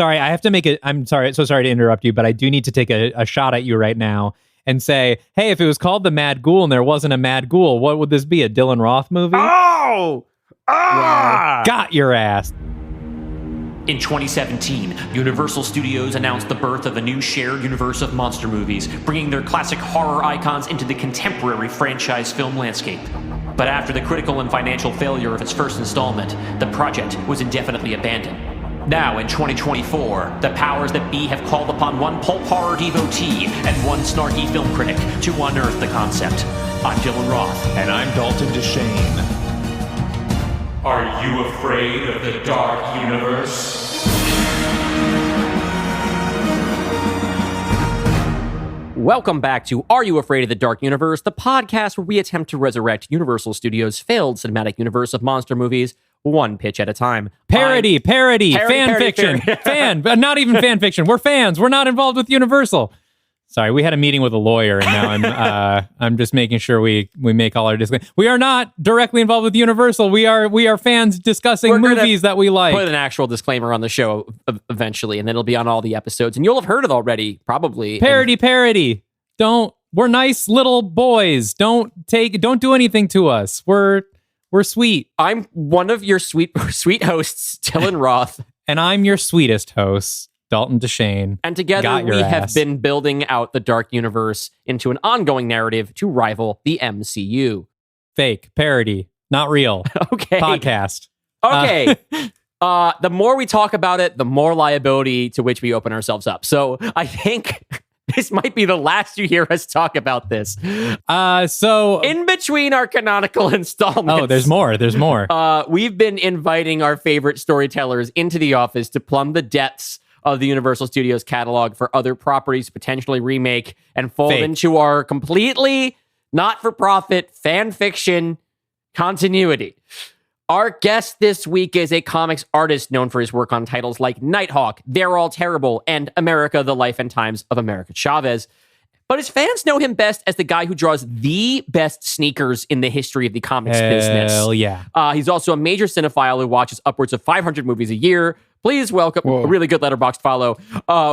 Sorry, I have to make it. I'm sorry, so sorry to interrupt you, but I do need to take a shot at you right now and say, hey, if it was called The Mad Ghoul and there wasn't a Mad Ghoul, what would this be? A Dylan Roth movie? Oh! Ah! Got your ass. In 2017, Universal Studios announced the birth of a new shared universe of monster movies, bringing their classic horror icons into the contemporary franchise film landscape. But after the critical and financial failure of its first installment, the project was indefinitely abandoned. Now, in 2024, the powers that be have called upon one pulp horror devotee and one snarky film critic to unearth the concept. I'm Dylan Roth. And I'm Dalton DeShane. Are you afraid of the dark universe? Welcome back to Are You Afraid of the Dark Universe, the podcast where we attempt to resurrect Universal Studios' failed cinematic universe of monster movies, one pitch at a time. Parody, fan fiction. But not even fan fiction. We're fans. We're not involved with Universal. Sorry, we had a meeting with a lawyer, and now I'm just making sure we make all our disclaimers. We are not directly involved with Universal. We are fans discussing movies that we like. Put an actual disclaimer on the show eventually, and then it'll be on all the episodes, and you'll have heard it already, probably. Parody. We're nice little boys. Don't do anything to us. We're sweet. I'm one of your sweet hosts, Dylan Roth, and I'm your sweetest host, Dalton DeShane. And together we have been building out the Dark Universe into an ongoing narrative to rival the MCU. Fake, parody, not real. Okay. Podcast. Okay. The more we talk about it, the more liability to which we open ourselves up. So I think this might be the last you hear us talk about this. So in between our canonical installments. Oh, there's more. We've been inviting our favorite storytellers into the office to plumb the depths of the Universal Studios catalog for other properties to potentially remake and fold into our completely not-for-profit fan fiction continuity. Our guest this week is a comics artist known for his work on titles like Nighthawk, They're All Terrible, and America, The Life and Times of America Chavez. But his fans know him best as the guy who draws the best sneakers in the history of the comics business. Hell yeah. He's also a major cinephile who watches upwards of 500 movies a year. Please welcome, a really good letterboxd follow.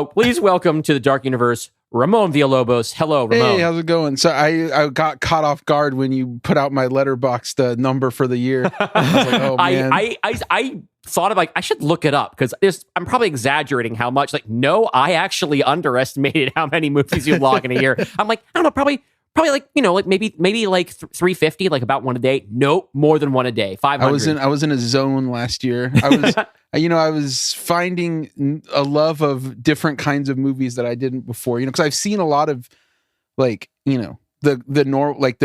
Please welcome to the Dark Universe, Ramon Villalobos. Hello, Ramon. Hey, how's it going? So I got caught off guard when you put out my letterboxd number for the year. I was like, oh, man. I thought of I should look it up because I'm probably exaggerating how much. No, I actually underestimated how many movies you log in a year. I'm like, I don't know, probably maybe 350, about one a day. Nope, more than one a day. 500. I was in a zone last year. I was I was finding a love of different kinds of movies that I didn't before. Because I've seen a lot of the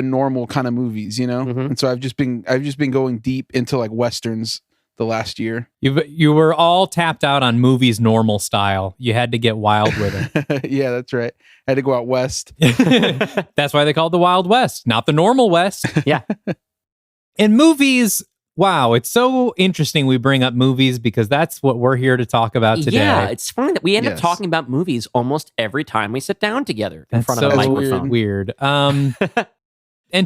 normal kind of movies. Mm-hmm. And so I've just been going deep into westerns the last year. You were all tapped out on movies normal style. You had to get wild with it. Yeah, that's right. I had to go out west. That's why they call it the Wild West, not the normal West. Yeah. In movies, wow, it's so interesting we bring up movies because that's what we're here to talk about today. Yeah, it's funny that we end up talking about movies almost every time we sit down together in front of a microphone. Weird. And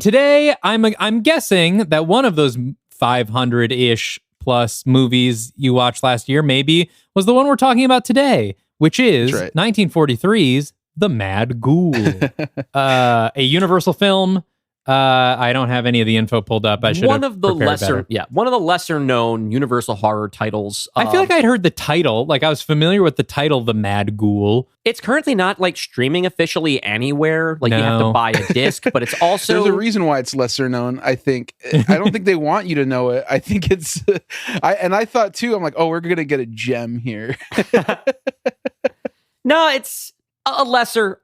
today, I'm guessing that one of those 500-ish plus movies you watched last year maybe was the one we're talking about today, which is 1943's The Mad Ghoul, a Universal film. I don't have any of the info pulled up. I should one of the lesser known Universal horror titles. I feel like I'd heard the title. I was familiar with the title, The Mad Ghoul. It's currently not streaming officially anywhere. You have to buy a disc, but it's also there's a reason why it's lesser known. I think I don't think they want you to know it. I think it's I thought too. I'm like, oh, we're gonna get a gem here. No, it's a lesser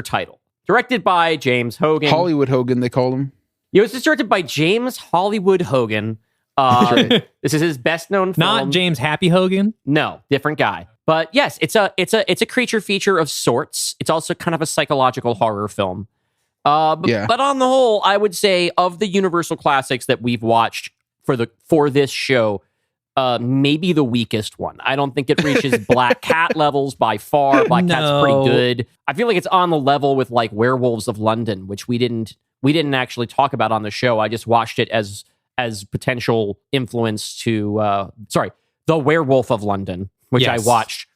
title. Directed by James Hogan. Hollywood Hogan, they call him. It was directed by James Hollywood Hogan. This is his best known film. Not James Happy Hogan? No, different guy. But yes, it's a creature feature of sorts. It's also kind of a psychological horror film. But on the whole, I would say of the Universal classics that we've watched for this show, maybe the weakest one. I don't think it reaches Black Cat levels by far. Black Cat's pretty good. I feel like it's on the level with Werewolves of London, which we didn't actually talk about on the show. I just watched it as potential influence to The Werewolf of London, which I watched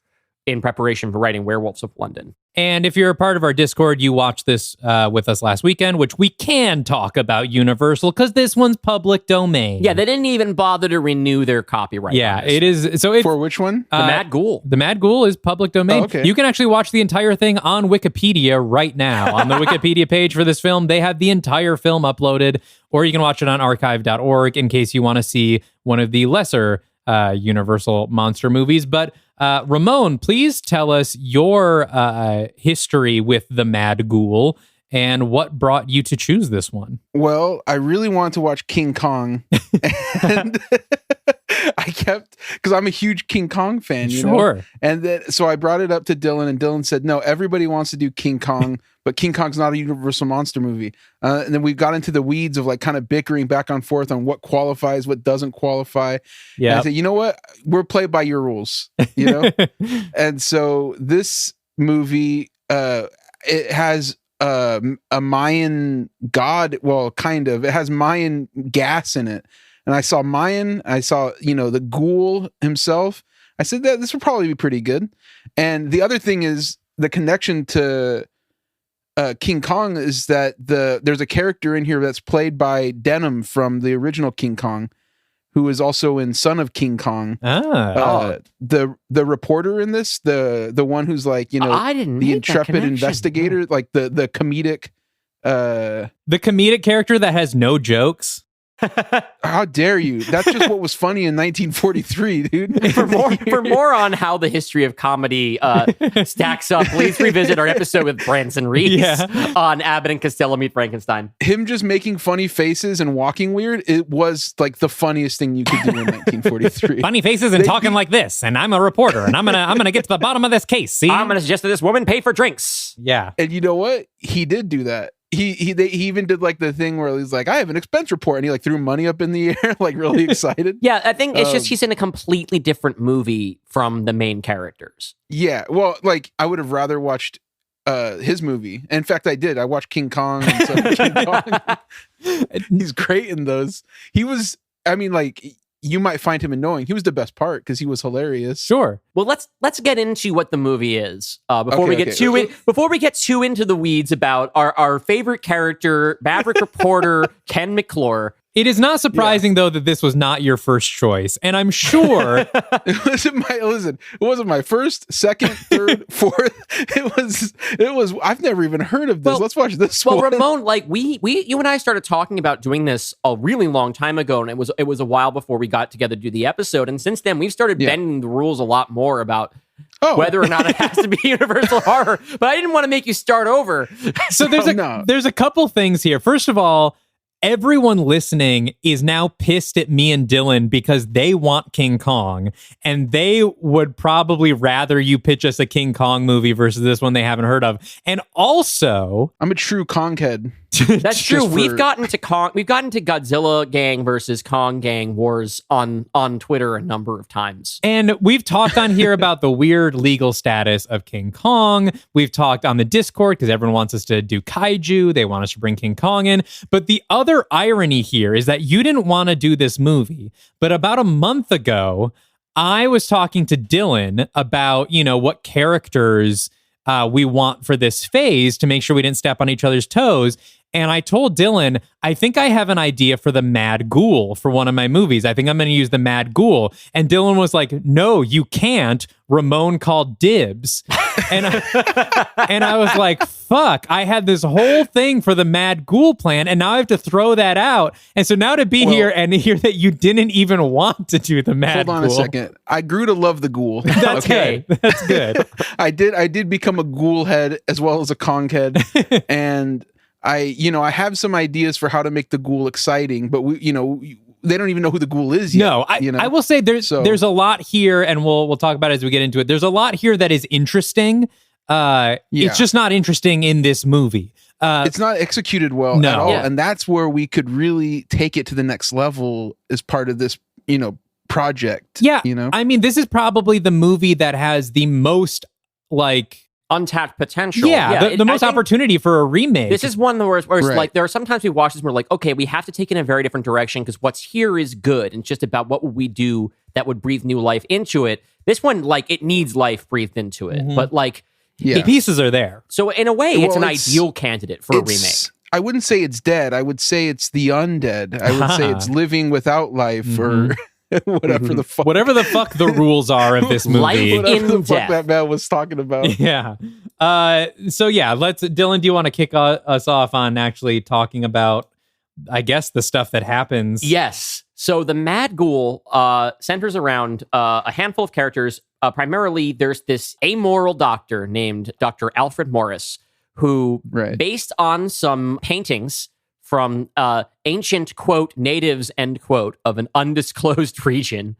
in preparation for writing Werewolves of London. And if you're a part of our Discord, you watched this with us last weekend, which we can talk about Universal because this one's public domain. Yeah, they didn't even bother to renew their copyright. Yeah, on this. it is. So it's For which one? The Mad Ghoul. The Mad Ghoul is public domain. Oh, okay. You can actually watch the entire thing on Wikipedia right now. On the Wikipedia page for this film, they have the entire film uploaded, or you can watch it on archive.org in case you want to see one of the lesser Universal monster movies. But Ramon, please tell us your history with the Mad Ghoul and what brought you to choose this one. Well, I really wanted to watch King Kong, and I kept, because I'm a huge King Kong fan, you know? And then, so I brought it up to Dylan, and Dylan said, no, everybody wants to do King Kong, but King Kong's not a Universal monster movie. And then we got into the weeds of like kind of bickering back and forth on what qualifies, what doesn't qualify. Yeah. And I said, you know what? We're played by your rules, you know? And so this movie, it has a Mayan god. Well, kind of. It has Mayan gas in it. And I saw Mayan, I saw, you know, the ghoul himself. I said that this would probably be pretty good. And the other thing is the connection to King Kong is that there's a character in here that's played by Denham from the original King Kong, who is also in Son of King Kong. The reporter in this, the one who's like, you know, the intrepid investigator, like the comedic character that has no jokes. How dare you? That's just what was funny in 1943, dude. For more on how the history of comedy stacks up, please revisit our episode with Branson Reese on Abbott and Costello Meet Frankenstein. Him just making funny faces and walking weird, it was like the funniest thing you could do in 1943. Funny faces and talking like this, and I'm a reporter, and I'm gonna get to the bottom of this case. See, I'm gonna suggest that this woman pay for drinks. Yeah, and you know what? He did do that. He even did like the thing where he's like, I have an expense report, and he like threw money up in the air, like really excited. Yeah, I think it's just he's in a completely different movie from the main characters. Yeah, well, like I would have rather watched his movie. In fact, I did. I watched King Kong and Son of King Kong. He's great in those. He was, I mean, like, you might find him annoying. He was the best part because he was hilarious. Sure. Well, let's get into what the movie is before we get too into the weeds about our favorite character, Maverick reporter Ken McClure. It is not surprising though that this was not your first choice, and I'm sure it wasn't my first, second, third, fourth. It was. I've never even heard of this. Well, let's watch this one. Well, Ramon, like you and I started talking about doing this a really long time ago, and it was a while before we got together to do the episode. And since then, we've started bending the rules a lot more about whether or not it has to be Universal horror. But I didn't want to make you start over. So there's a couple things here. First of all, everyone listening is now pissed at me and Dylan because they want King Kong, and they would probably rather you pitch us a King Kong movie versus this one they haven't heard of. And also, I'm a true Kong head. That's true. We've gotten to Godzilla gang versus Kong gang wars on Twitter a number of times. And we've talked on here about the weird legal status of King Kong. We've talked on the Discord because everyone wants us to do kaiju. They want us to bring King Kong in. But the other irony here is that you didn't want to do this movie. But about a month ago, I was talking to Dylan about, you know, what characters we want for this phase to make sure we didn't step on each other's toes. And I told Dylan, I think I have an idea for the Mad Ghoul for one of my movies. I think I'm going to use the Mad Ghoul. And Dylan was like, no, you can't. Ramon called dibs. And I was like, fuck, I had this whole thing for the Mad Ghoul plan, and now I have to throw that out. And so now to be here and hear that you didn't even want to do the Mad Ghoul. Hold on a second. I grew to love the Ghoul. That's good. That's good. I did become a Ghoul head as well as a Kong head. And I have some ideas for how to make the Ghoul exciting, but they don't even know who the Ghoul is yet. No, I will say there's a lot here, and we'll talk about it as we get into it. There's a lot here that is interesting. It's just not interesting in this movie. It's not executed well at all, and that's where we could really take it to the next level as part of this, project. Yeah, I mean, this is probably the movie that has the most untapped potential. Yeah, the most opportunity for a remake. This is one where it's like, there are sometimes we watch this and we're like, okay, we have to take it in a very different direction because what's here is good. And it's just about what would we do that would breathe new life into it. This one, like, it needs life breathed into it. But like, the pieces are there. So in a way, it's an ideal candidate for a remake. I wouldn't say it's dead. I would say it's the undead. I would say it's living without life or whatever the fuck. Whatever the fuck the rules are of this movie. Life whatever the in fuck death. that man was talking about. Yeah. So yeah, Dylan, do you want to kick us off on actually talking about, I guess, the stuff that happens? Yes. So the Mad Ghoul centers around a handful of characters. Primarily, there's this amoral doctor named Dr. Alfred Morris, who, based on some paintings from ancient, quote, natives, end quote, of an undisclosed region.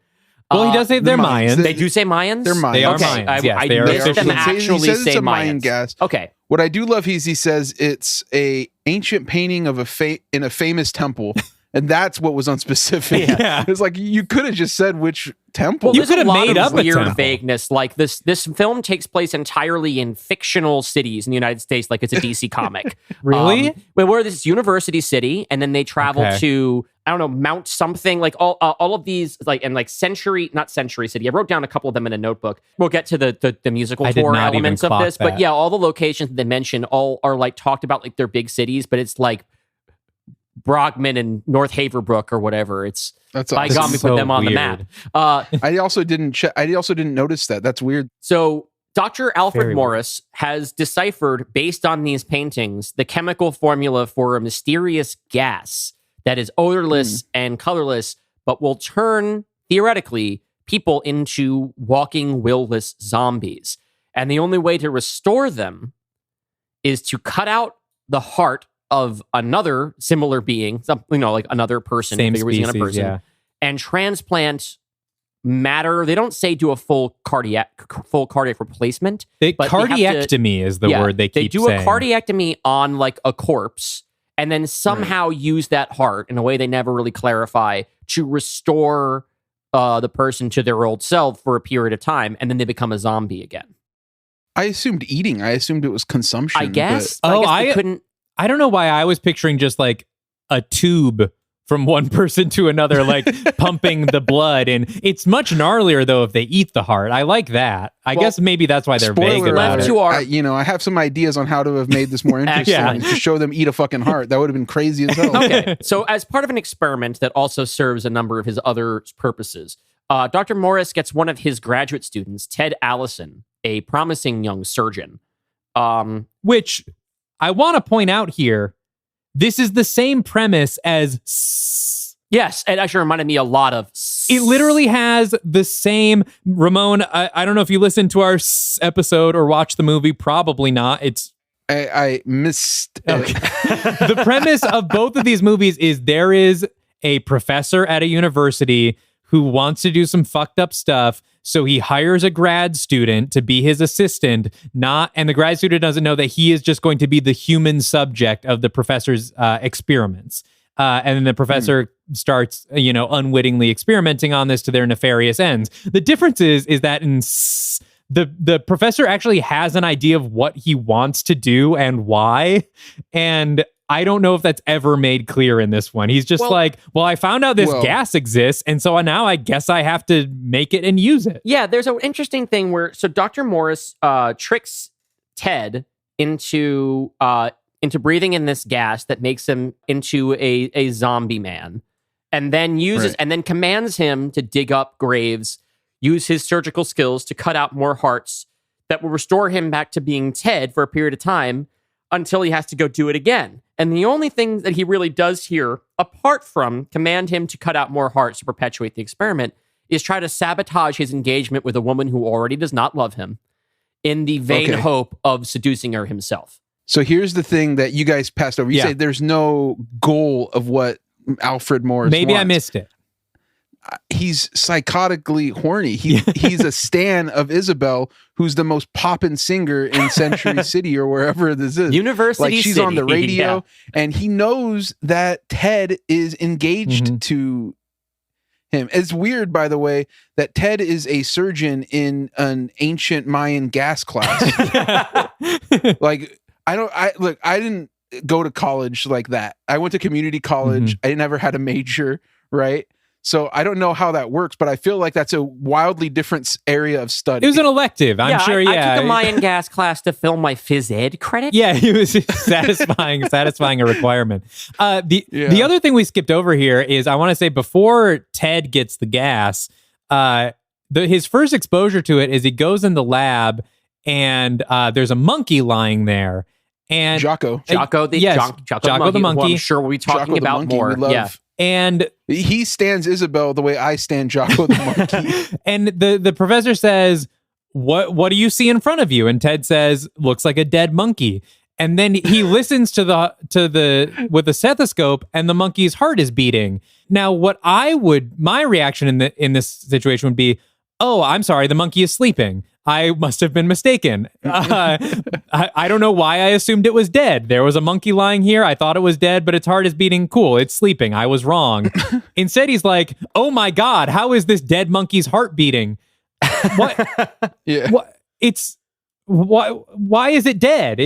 Well, he does say they're Mayans. They do say Mayans? They're Mayans. They are Mayans, yes. I they are missed them actually he says say it's a Mayans. Mayan gas. Okay. What I do love is he says it's a ancient painting of in a famous temple. And that's what was unspecific. Yeah. It's like, you could have just said which temple. Well, You could have made up a weird temple. vagueness. Like this film takes place entirely in fictional cities in the United States, like it's a DC comic. Really? Where this university city, and then they travel to, I don't know, Mount something, like all of these, like, and like not Century City. I wrote down a couple of them in a notebook. We'll get to the musical tour elements of this, but yeah, all the locations that they mention all are like talked about like they're big cities, but it's like Brockman and North Haverbrook or whatever. It's that's by God, we put them on the map. I also didn't notice that. That's weird. So Dr. Alfred Morris has deciphered, based on these paintings, the chemical formula for a mysterious gas that is odorless and colorless, but will turn, theoretically, people into walking, will-less zombies. And the only way to restore them is to cut out the heart of another similar being, like another person, Same if you're using a species, person, and transplant matter. They don't say do a full cardiac replacement. But cardiectomy is the word they keep saying. They do a cardiectomy on like a corpse, and then somehow use that heart in a way they never really clarify to restore the person to their old self for a period of time, and then they become a zombie again. I assumed eating. I assumed it was consumption. I guess. But, I couldn't. I don't know why I was picturing just like a tube from one person to another, like pumping the blood. And it's much gnarlier, though, if they eat the heart. I like that. I guess maybe that's why they're vague about it. I have some ideas on how to have made this more interesting to show them eat a fucking heart. That would have been crazy as hell. Okay, so as part of an experiment that also serves a number of his other purposes, Dr. Morris gets one of his graduate students, Ted Allison, a promising young surgeon. Which I want to point out here, this is the same premise as... Yes, it actually reminded me a lot of... It literally has the same... Ramon, I don't know if you listened to our episode or watched the movie. Probably not. I missed it. Okay. The premise of both of these movies is there is a professor at a university who wants to do some fucked up stuff. So he hires a grad student to be his assistant, and the grad student doesn't know that he is just going to be the human subject of the professor's experiments. And then the professor starts, unwittingly experimenting on this to their nefarious ends. The difference is that in the professor actually has an idea of what he wants to do and why. And I don't know if that's ever made clear in this one. He's just I found out this gas exists, and so now I guess I have to make it and use it. Yeah, there's an interesting thing where Dr. Morris tricks Ted into breathing in this gas that makes him into a zombie man, and then and then commands him to dig up graves, use his surgical skills to cut out more hearts that will restore him back to being Ted for a period of time until he has to go do it again. And the only thing that he really does here, apart from command him to cut out more hearts to perpetuate the experiment, is try to sabotage his engagement with a woman who already does not love him in the vain hope of seducing her himself. So here's the thing that you guys passed over. You say there's no goal of what Alfred Morris Maybe wants. I missed it. He's psychotically horny. He's a stan of Isabel, who's the most poppin' singer in Century City or wherever this is. University Like she's City, on the radio, and he knows that Ted is engaged to him. It's weird, by the way, that Ted is a surgeon in an ancient Mayan gas class. Like, I didn't go to college like that. I went to community college. I never had a major, right? So I don't know how that works, but I feel like that's a wildly different area of study. It was an elective, I'm sure. I took a Mayan gas class to fill my phys ed credit. Yeah, he was satisfying a requirement. The other thing we skipped over here is I want to say before Ted gets the gas, his first exposure to it is he goes in the lab and there's a monkey lying there. And Jocko the monkey. I'm sure we'll be talking about more. Yeah. And he stands Isabel the way I stand Jocko the monkey. And the professor says, what do you see in front of you? And Ted says, looks like a dead monkey. And then he listens with the stethoscope, and the monkey's heart is beating. Now, my reaction in this situation would be, oh, I'm sorry, the monkey is sleeping. I must have been mistaken. I don't know why I assumed it was dead. There was a monkey lying here. I thought it was dead, but its heart is beating. Cool, it's sleeping. I was wrong. Instead, he's like, oh my God, how is this dead monkey's heart beating? What? Yeah. What? Why is it dead?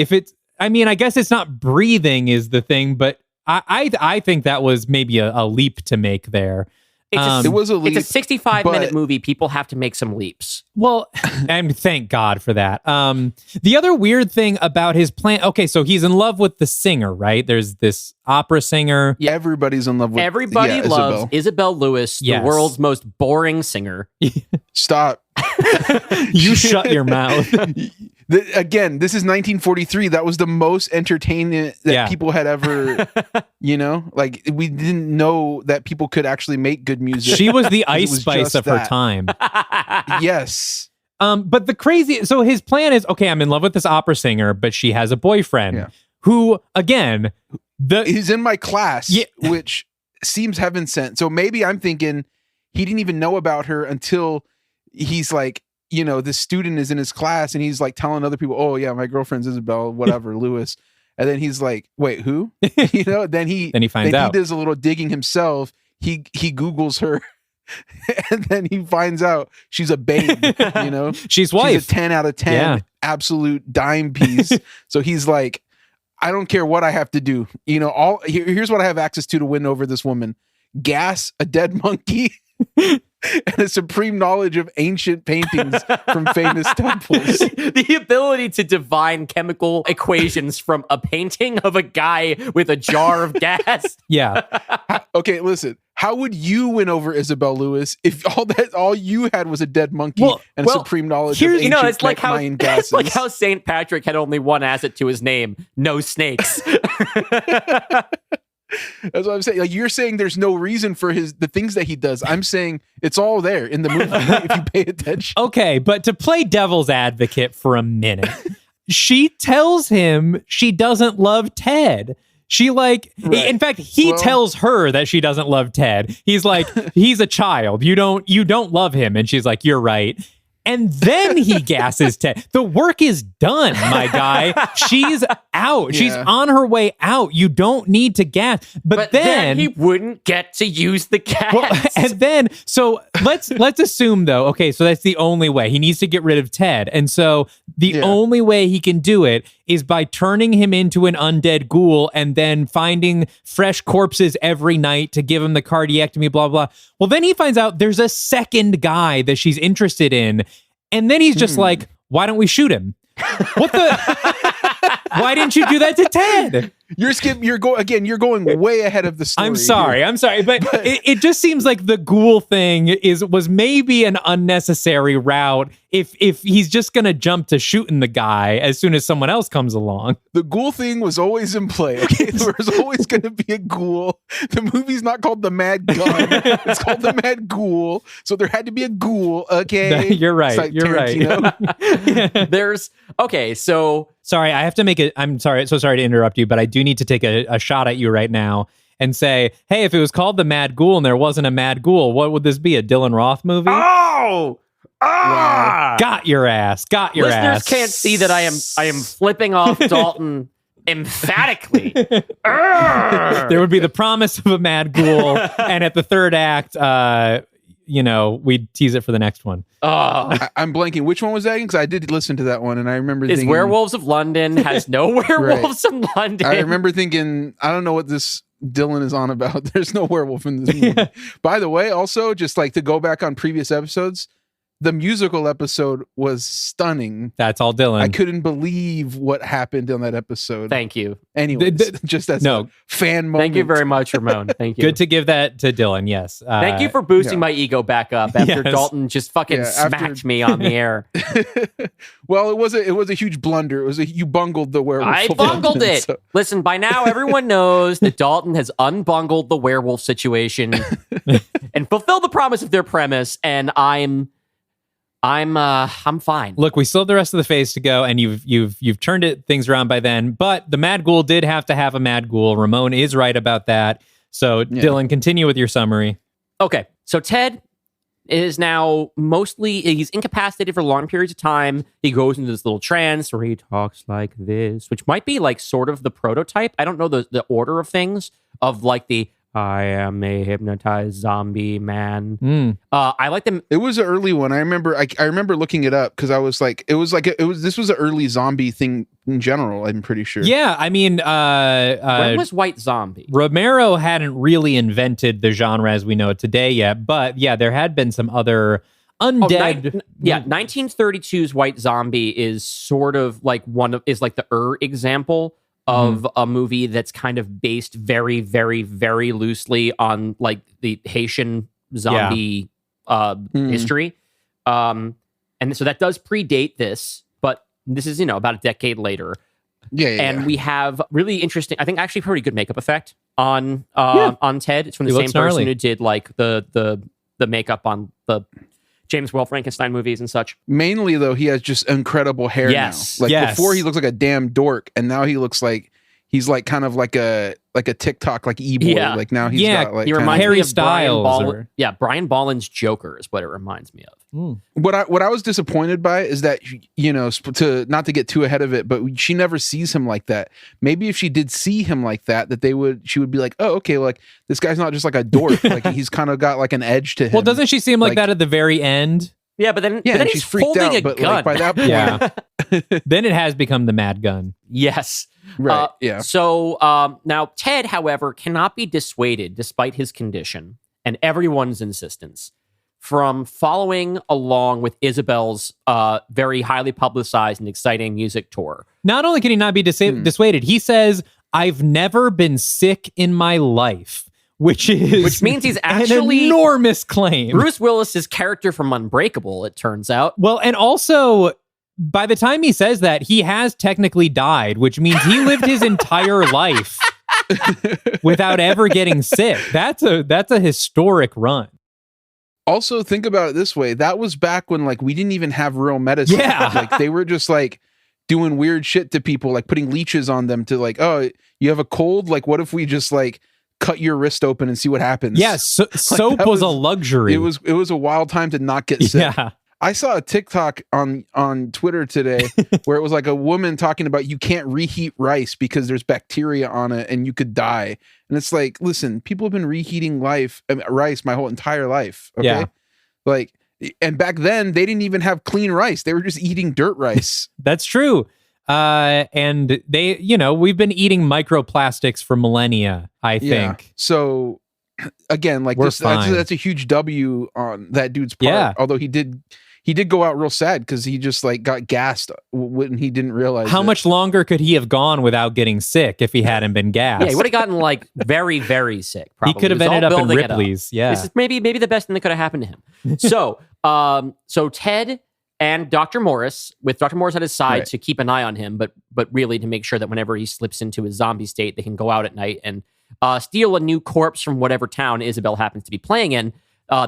I guess it's not breathing is the thing, but I think that was maybe a leap to make there. It was a leap. It's a 65-minute movie. People have to make some leaps. Well, and thank God for that. The other weird thing about his plan. Okay, so he's in love with the singer, right? There's this opera singer. Yeah. Everybody's in love with. Everybody loves Isabel Lewis, the world's most boring singer. Stop. You shut your mouth. Again, this is 1943. That was the most entertainment that people had ever, like we didn't know that people could actually make good music. She was the Ice Spice of her time. Yes. But so his plan is, okay, I'm in love with this opera singer, but she has a boyfriend who, again, he's in my class, which seems heaven sent. So maybe I'm thinking he didn't even know about her until he's like, this student is in his class and he's like telling other people, oh yeah, my girlfriend's Isabel, whatever, Lewis. And then he's like, wait, who? Then he finds out. He does a little digging himself. He Googles her and then he finds out she's a babe, She's wife. She's a 10 out of 10, absolute dime piece. So he's like, I don't care what I have to do. Here's what I have access to win over this woman. Gas, a dead monkey, and a supreme knowledge of ancient paintings from famous temples. The ability to divine chemical equations from a painting of a guy with a jar of gas. Yeah. Okay, listen. How would you win over Isabel Lewis if all you had was a dead monkey and supreme knowledge of ancient it's like Mayan gases? It's like how St. Patrick had only one asset to his name: no snakes. That's what I'm saying. Like, you're saying there's no reason for the things that he does. I'm saying it's all there in the movie if you pay attention. Okay, but to play devil's advocate for a minute, she tells him she doesn't love Ted. In fact, he tells her that she doesn't love Ted. He's like, he's a child. You don't love him. And she's like, you're right. And then he gasses Ted. The work is done, my guy. She's out. She's on her way out. You don't need to gas. But then he wouldn't get to use the gas. Well, and then, so let's assume though, okay, so that's the only way. He needs to get rid of Ted. And so the only way he can do it is by turning him into an undead ghoul and then finding fresh corpses every night to give him the cardiectomy, blah, blah. Well, then he finds out there's a second guy that she's interested in. And then he's just like, why don't we shoot him? What the? Why didn't you do that to Ted? You're going way ahead of the story. I'm sorry, but it just seems like the ghoul thing was maybe an unnecessary route if he's just gonna jump to shooting the guy as soon as someone else comes along. The ghoul thing was always in play. Okay, there was always gonna be a ghoul. The movie's not called The Mad Gun. It's called The Mad Ghoul. So there had to be a ghoul. Okay, you're right. Like you're right. So sorry, I have to make it. I'm sorry, so sorry to interrupt you, but I do need to take a shot at you right now and say, hey, if it was called The Mad Ghoul and there wasn't a Mad Ghoul, what would this be? A Dylan Roth movie? Oh! Ah! Got your ass. Listeners can't see that I am flipping off Dalton emphatically. There would be the promise of a Mad Ghoul, and at the third act, we'd tease it for the next one. I'm blanking. Which one was that? Because I did listen to that one, and I remember thinking, Werewolves of London has no werewolves in London. I remember thinking, I don't know what this Dylan is on about. There's no werewolf in this movie. By the way, also, just like to go back on previous episodes, the musical episode was stunning. That's all Dylan. I couldn't believe what happened on that episode. Thank you. Anyways, just as a fan moment. Thank you very much, Ramon. Thank you. Good to give that to Dylan, yes. Thank you for boosting my ego back up after Dalton just fucking smacked me on the air. Well, it was a huge blunder. You bungled the werewolf. I bungled it. So. Listen, by now everyone knows that Dalton has unbungled the werewolf situation and fulfilled the promise of their premise, and I'm fine. Look, we still have the rest of the phase to go, and you've turned things around by then. But the Mad Ghoul did have to have a Mad Ghoul. Ramon is right about that. So, Dylan, continue with your summary. Okay, so Ted is now he's incapacitated for long periods of time. He goes into this little trance where he talks like this, which might be like sort of the prototype. I don't know the order of things of like the I am a hypnotized zombie man. I like them. It was an early one. I remember looking it up because I was like, this was an early zombie thing in general. I'm pretty sure. Yeah, I mean, when was White Zombie? Romero hadn't really invented the genre as we know it today yet, but yeah, there had been some other undead. 1932's White Zombie is sort of like is like the example of a movie that's kind of based very, very, very loosely on like the Haitian zombie history. And so that does predate this, but this is, about a decade later. And we have really interesting, I think actually pretty good makeup effect on Ted. It's from the same person who did like the makeup on the James Whale Frankenstein movies and such. Mainly, though, he has just incredible hair now. Like before, he looks like a damn dork, and now he looks like he's like kind of like a TikTok like e-boy. Yeah. Like now he's got like he reminds Harry me of Styles. Brian Bolland's Joker is what it reminds me of. What I was disappointed by is that to not to get too ahead of it, but she never sees him like that. Maybe if she did see him like that, she would be like, oh, okay, well, like this guy's not just like a dork. Like he's kind of got like an edge to him. Well, doesn't she see him like that at the very end? Yeah, but then he's she's freaked holding out. a But gun. like by that point, Then it has become the Mad Gun. Yes. Right. So now Ted, however, cannot be dissuaded, despite his condition and everyone's insistence, from following along with Isabel's very highly publicized and exciting music tour. Not only can he not be dissuaded, he says, "I've never been sick in my life." Which means he's actually an enormous claim. Bruce Willis's character from Unbreakable, it turns out. Well, and also, by the time he says that, he has technically died, which means he lived his entire life without ever getting sick. That's a historic run. Also, think about it this way. That was back when like we didn't even have real medicine. Yeah. Like they were just like doing weird shit to people, like putting leeches on them to like, oh, you have a cold? Like what if we just like cut your wrist open and see what happens? Yes, soap was a luxury. It was a wild time to not get sick. Yeah. I saw a TikTok on Twitter today where it was like a woman talking about you can't reheat rice because there's bacteria on it and you could die. And it's like, listen, people have been reheating rice my whole entire life. Okay. Yeah. Like, and back then they didn't even have clean rice. They were just eating dirt rice. That's true. And they, we've been eating microplastics for millennia, I think. Yeah. So again, like that's a huge W on that dude's part. Yeah. Although he did go out real sad because he just like got gassed when he didn't realize how much longer could he have gone without getting sick if he hadn't been gassed. Yeah, he would have gotten like very, very sick. Probably. He could have ended up in Ripley's. Yeah, this is maybe the best thing that could have happened to him. So Ted and Dr. Morris, with Dr. Morris at his side to keep an eye on him, but really to make sure that whenever he slips into his zombie state, they can go out at night and steal a new corpse from whatever town Isabel happens to be playing in.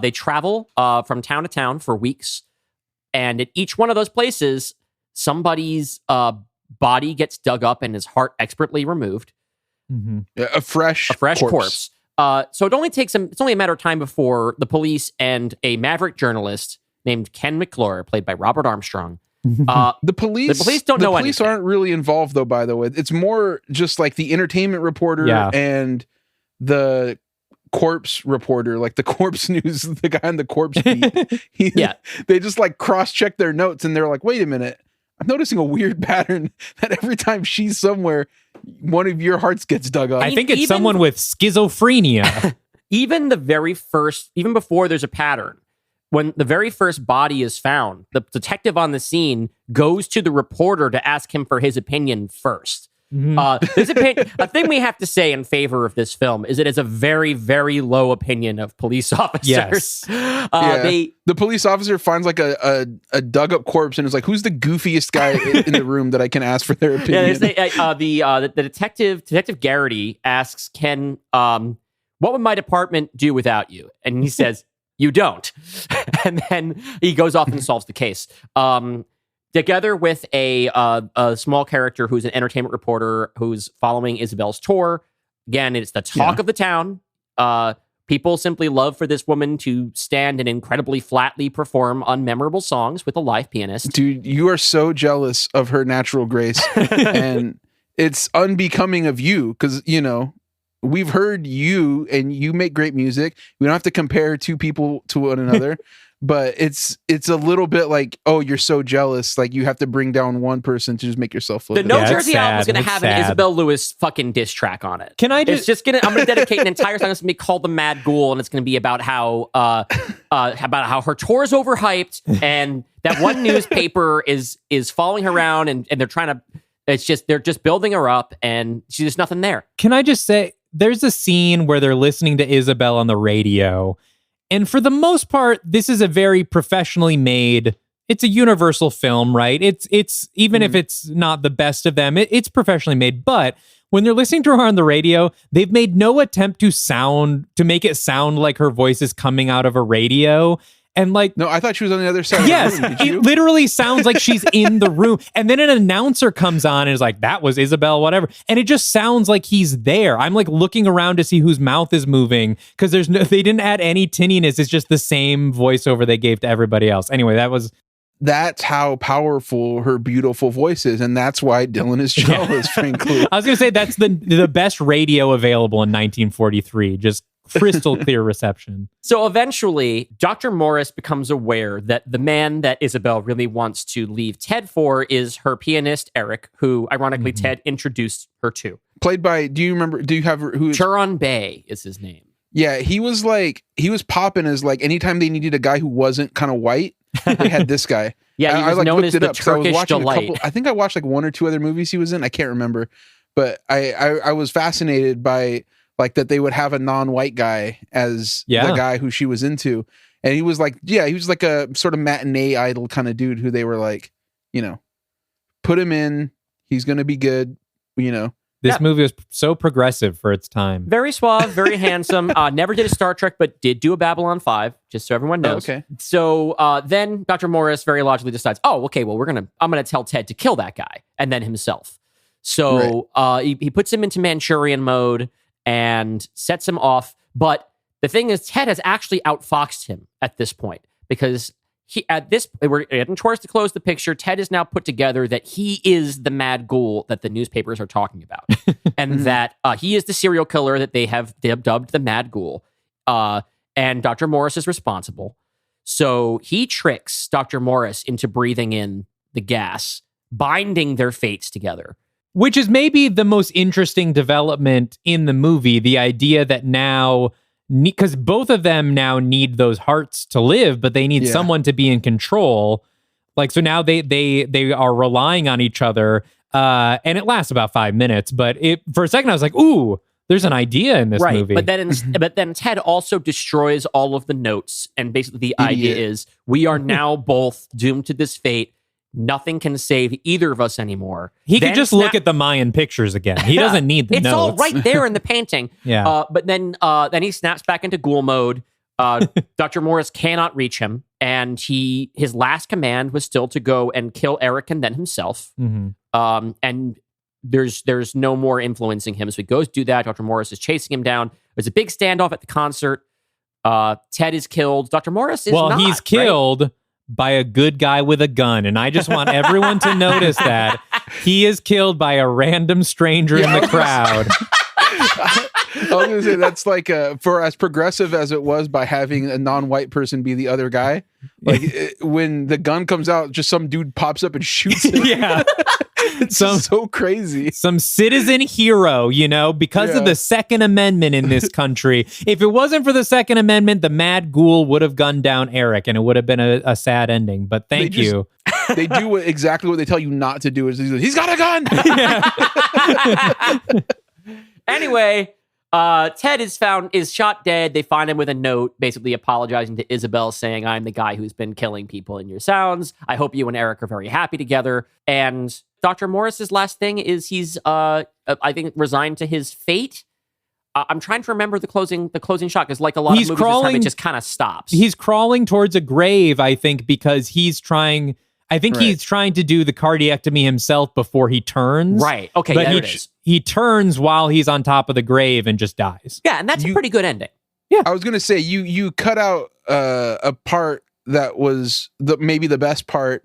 They travel from town to town for weeks. And at each one of those places, somebody's body gets dug up and his heart expertly removed. Mm-hmm. A fresh corpse. So it's only a matter of time before the police and a maverick journalist named Ken McClure, played by Robert Armstrong. The police don't know anything. The police aren't really involved, though, by the way. It's more just like the entertainment reporter and the corpse reporter, like the corpse news, the guy on the corpse beat. They just like cross-check their notes and they're like, wait a minute, I'm noticing a weird pattern that every time she's somewhere, one of your hearts gets dug up. I think it's someone with schizophrenia. Even before there's a pattern, when the very first body is found, the detective on the scene goes to the reporter to ask him for his opinion first. There's a thing we have to say in favor of this film is it is a very, very low opinion of police officers. Yes. The police officer finds like a dug up corpse and is like, who's the goofiest guy in the room that I can ask for their opinion? The detective Garrity asks Ken, what would my department do without you? And he says, you don't. And then he goes off and solves the case. Together with a small character who's an entertainment reporter who's following Isabel's tour. Again, it's the talk of the town. People simply love for this woman to stand and incredibly flatly perform unmemorable songs with a live pianist. Dude, you are so jealous of her natural grace. And it's unbecoming of you because, you know, we've heard you and you make great music. We don't have to compare two people to one another. But it's a little bit like, oh, you're so jealous. Like you have to bring down one person to just make yourself feel The No Jersey album is going to have an Isabel Lewis fucking diss track on it. Can I just? I'm going to dedicate an entire song that's going to be called "The Mad Ghoul," and it's going to be about how her tour is overhyped, and that one newspaper is following her around, and they're trying to. They're just building her up, and she's just nothing there. Can I just say, there's a scene where they're listening to Isabel on the radio. And for the most part, this is a very professionally made, it's a Universal film, right? It's even if it's not the best of them, it's professionally made. But when they're listening to her on the radio, they've made no attempt to make it sound like her voice is coming out of a radio. And like, no, I thought she was on the other side. Yes, of the room. Did you? It literally sounds like she's in the room. And then an announcer comes on and is like, that was Isabel, whatever. And it just sounds like he's there. I'm like looking around to see whose mouth is moving because they didn't add any tinniness. It's just the same voiceover they gave to everybody else. Anyway, that's how powerful her beautiful voice is. And that's why Dylan is jealous, frankly. I was going to say that's the best radio available in 1943. Just crystal clear reception. So eventually, Dr. Morris becomes aware that the man that Isabel really wants to leave Ted for is her pianist, Eric, who, ironically, Ted introduced her to. Played by, do you have who? Churon Bay is his name. Yeah, he was popping as like anytime they needed a guy who wasn't kind of white, they had this guy. Yeah, he was known as the Turkish Delight. I think I watched like one or two other movies he was in. I can't remember. But I was fascinated by like that they would have a non-white guy as the guy who she was into. And he was like a sort of matinee idol kind of dude who they were like, you know, put him in, he's going to be good, you know. This movie was so progressive for its time. Very suave, very handsome. Never did a Star Trek, but did do a Babylon 5, just so everyone knows. Oh, okay. So then Dr. Morris very logically decides, oh, okay, well, I'm gonna tell Ted to kill that guy, and then himself. So he puts him into Manchurian mode and sets him off. But the thing is, Ted has actually outfoxed him at this point because we're getting towards to close the picture. Ted is now put together that he is the mad ghoul that the newspapers are talking about, and that he is the serial killer that they have dubbed the Mad Ghoul. And Dr. Morris is responsible. So he tricks Dr. Morris into breathing in the gas, binding their fates together. Which is maybe the most interesting development in the movie. The idea that now, because both of them now need those hearts to live, but they need someone to be in control. Like, so now they are relying on each other. And it lasts about 5 minutes. But for a second, I was like, ooh, there's an idea in this movie. But then Ted also destroys all of the notes. And basically the idea is we are now both doomed to this fate. Nothing can save either of us anymore. He could just look at the Mayan pictures again. He doesn't need the notes. It's all right there in the painting. But then he snaps back into ghoul mode. Dr. Morris cannot reach him. And his last command was still to go and kill Eric and then himself. And there's no more influencing him. So he goes do that. Dr. Morris is chasing him down. There's a big standoff at the concert. Ted is killed. Dr. Morris is not. He's killed. Right? By a good guy with a gun. And I just want everyone to notice that he is killed by a random stranger in the crowd. was gonna say that's like for as progressive as it was by having a non-white person be the other guy. Like when the gun comes out, just some dude pops up and shoots him. Yeah. It's so crazy. Some citizen hero, because of the Second Amendment in this country. If it wasn't for the Second Amendment, the Mad Ghoul would have gunned down Eric, and it would have been a sad ending. But thank you. They do exactly what they tell you not to do. He's got a gun. Anyway, Ted is shot dead. They find him with a note basically apologizing to Isabel, saying, I'm the guy who's been killing people in your sounds. I hope you and Eric are very happy together. And Dr. Morris's last thing is he's, I think, resigned to his fate. I'm trying to remember the closing shot, because like a lot of movies this time, it just kind of stops. He's crawling towards a grave, I think, because he's trying to do the cardiectomy himself before he turns. Right. Okay, but there it is. He turns while he's on top of the grave and just dies. Yeah, and that's a pretty good ending. Yeah. I was going to say, you cut out a part that was maybe the best part,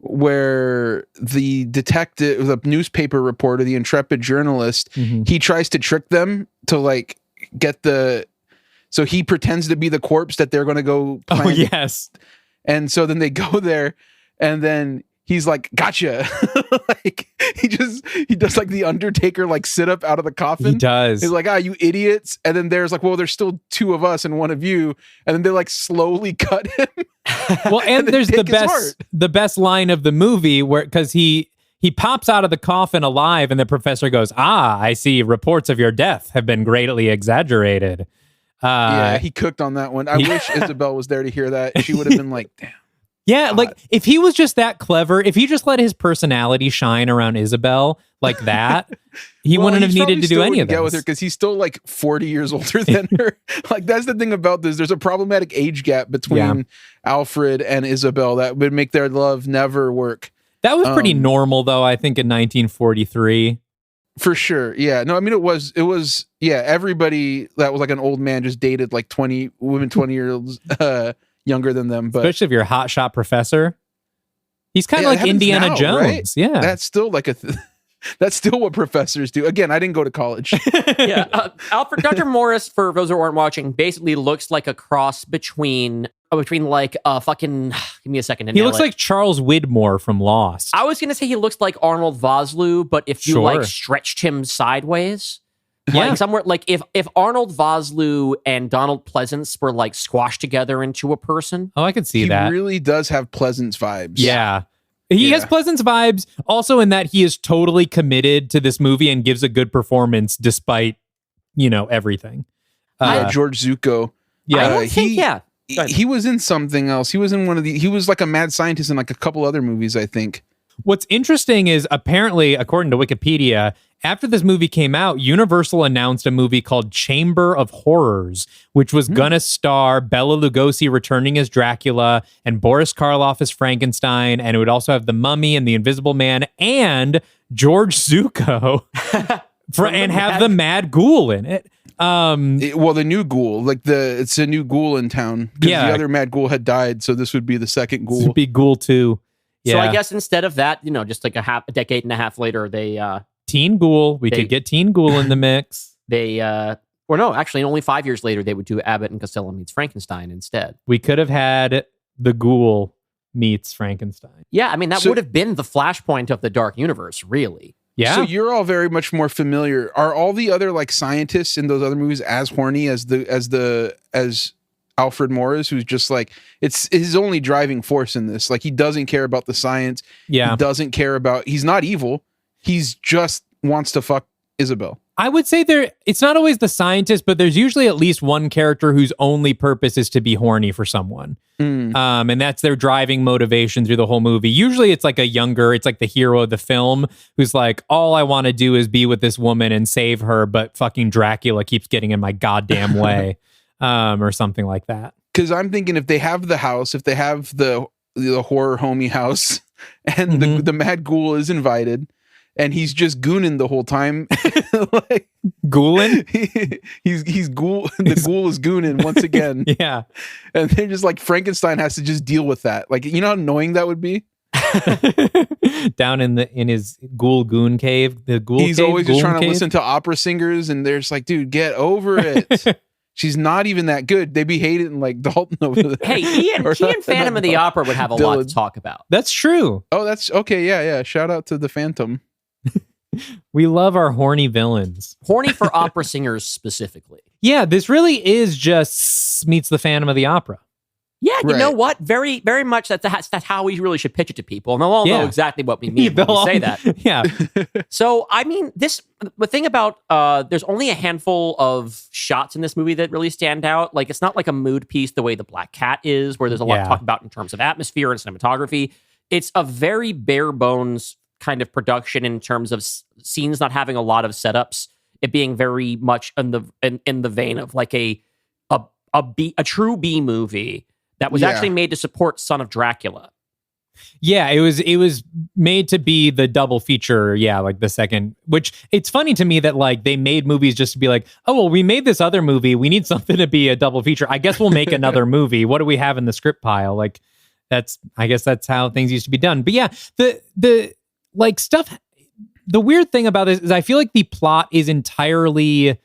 where the detective, the newspaper reporter, the intrepid journalist, he tries to trick them to like get so he pretends to be the corpse that they're going to go plant. Oh, yes. And so then they go there, and then he's like, gotcha. Like he does like the Undertaker, like sit up out of the coffin. He does. He's like, you idiots. And then there's like, well, there's still two of us and one of you. And then they like slowly cut him. Well, and there's the best line of the movie because he pops out of the coffin alive, and the professor goes, I see reports of your death have been greatly exaggerated. Yeah, he cooked on that one. I wish Isabel was there to hear that. She would have been like, damn. Yeah, like if he was just that clever, if he just let his personality shine around Isabel like that, he wouldn't have needed to do any of this. Get with her because he's still like 40 years older than her. Like that's the thing about this. There's a problematic age gap between Alfred and Isabel that would make their love never work. That was pretty normal, though. I think in 1943. For sure. Yeah. No, I mean, it was, everybody that was like an old man just dated like 20 years younger than them. But especially if you're a hotshot professor. He's kind of like Indiana Jones. Right? Yeah. That's still like that's still what professors do. Again, I didn't go to college. Alfred, Dr. Morris, for those who aren't watching, basically looks like a cross between like fucking, give me a second. He looks like Charles Widmore from Lost. I was going to say he looks like Arnold Vosloo, but if you like stretched him sideways, like somewhere, like if Arnold Vosloo and Donald Pleasance were like squashed together into a person. Oh, I could see that. He really does have Pleasance vibes. Yeah. He has Pleasance vibes also in that he is totally committed to this movie and gives a good performance despite, everything. George Zuko. Yeah. I don't think, he was in something else. He was in he was like a mad scientist in like a couple other movies, I think. What's interesting is apparently, according to Wikipedia, after this movie came out, Universal announced a movie called Chamber of Horrors, which was gonna star Bela Lugosi returning as Dracula and Boris Karloff as Frankenstein, and it would also have the Mummy and the Invisible Man and George Zuko and have the Mad Ghoul in it. The new ghoul, it's a new ghoul in town. Yeah, the other Mad Ghoul had died, so this would be the second ghoul. This would be Ghoul 2. Yeah. So I guess instead of that, just like a decade and a half later, they Teen Ghoul. We could get Teen Ghoul in the mix. Actually, only 5 years later, they would do Abbott and Costello meets Frankenstein instead. We could have had the Ghoul meets Frankenstein. Yeah, I mean that would have been the flashpoint of the Dark Universe, really. Yeah. So you're all very much more familiar. Are all the other like scientists in those other movies as horny as Alfred Morris, who's just like, it's his only driving force in this. Like he doesn't care about the science. Yeah. He doesn't care about, he's not evil. He's just wants to fuck Isabel. I would say it's not always the scientist, but there's usually at least one character whose only purpose is to be horny for someone. And that's their driving motivation through the whole movie. Usually it's like it's like the hero of the film who's like, all I want to do is be with this woman and save her, but fucking Dracula keeps getting in my goddamn way. Or something like that. Because I'm thinking if they have the house, if they have the horror homie house, and the Mad Ghoul is invited, and he's just gooning the whole time, like ghouling. He's ghoul. The ghoul is gooning once again. Yeah, and they're just like Frankenstein has to just deal with that. Like how annoying that would be. down in his ghoul goon cave. The ghoul. He's cave, always just trying cave? to listen to opera singers, and they're just like, dude, get over it. She's not even that good. They be hating like Dalton over there. Hey, he and Phantom of the Opera would have a lot to talk about. That's true. Oh, that's okay. Yeah. Shout out to the Phantom. We love our horny villains. Horny for opera singers specifically. Yeah, this really is just meets the Phantom of the Opera. Yeah, you know what? Very, very much that's how we really should pitch it to people. And they'll all know exactly what we mean when we say that. Yeah. So, I mean, the thing about, there's only a handful of shots in this movie that really stand out. Like, it's not like a mood piece the way The Black Cat is, where there's a lot to talk about in terms of atmosphere and cinematography. It's a very bare bones kind of production in terms of scenes not having a lot of setups. It being very much in the vein of like a true B movie that was actually made to support Son of Dracula. Yeah, it was made to be the double feature. Yeah, like the second, which it's funny to me that like they made movies just to be like, oh, well, we made this other movie. We need something to be a double feature. I guess we'll make another movie. What do we have in the script pile? Like I guess that's how things used to be done. But yeah, the like stuff, the weird thing about this is I feel like the plot is entirely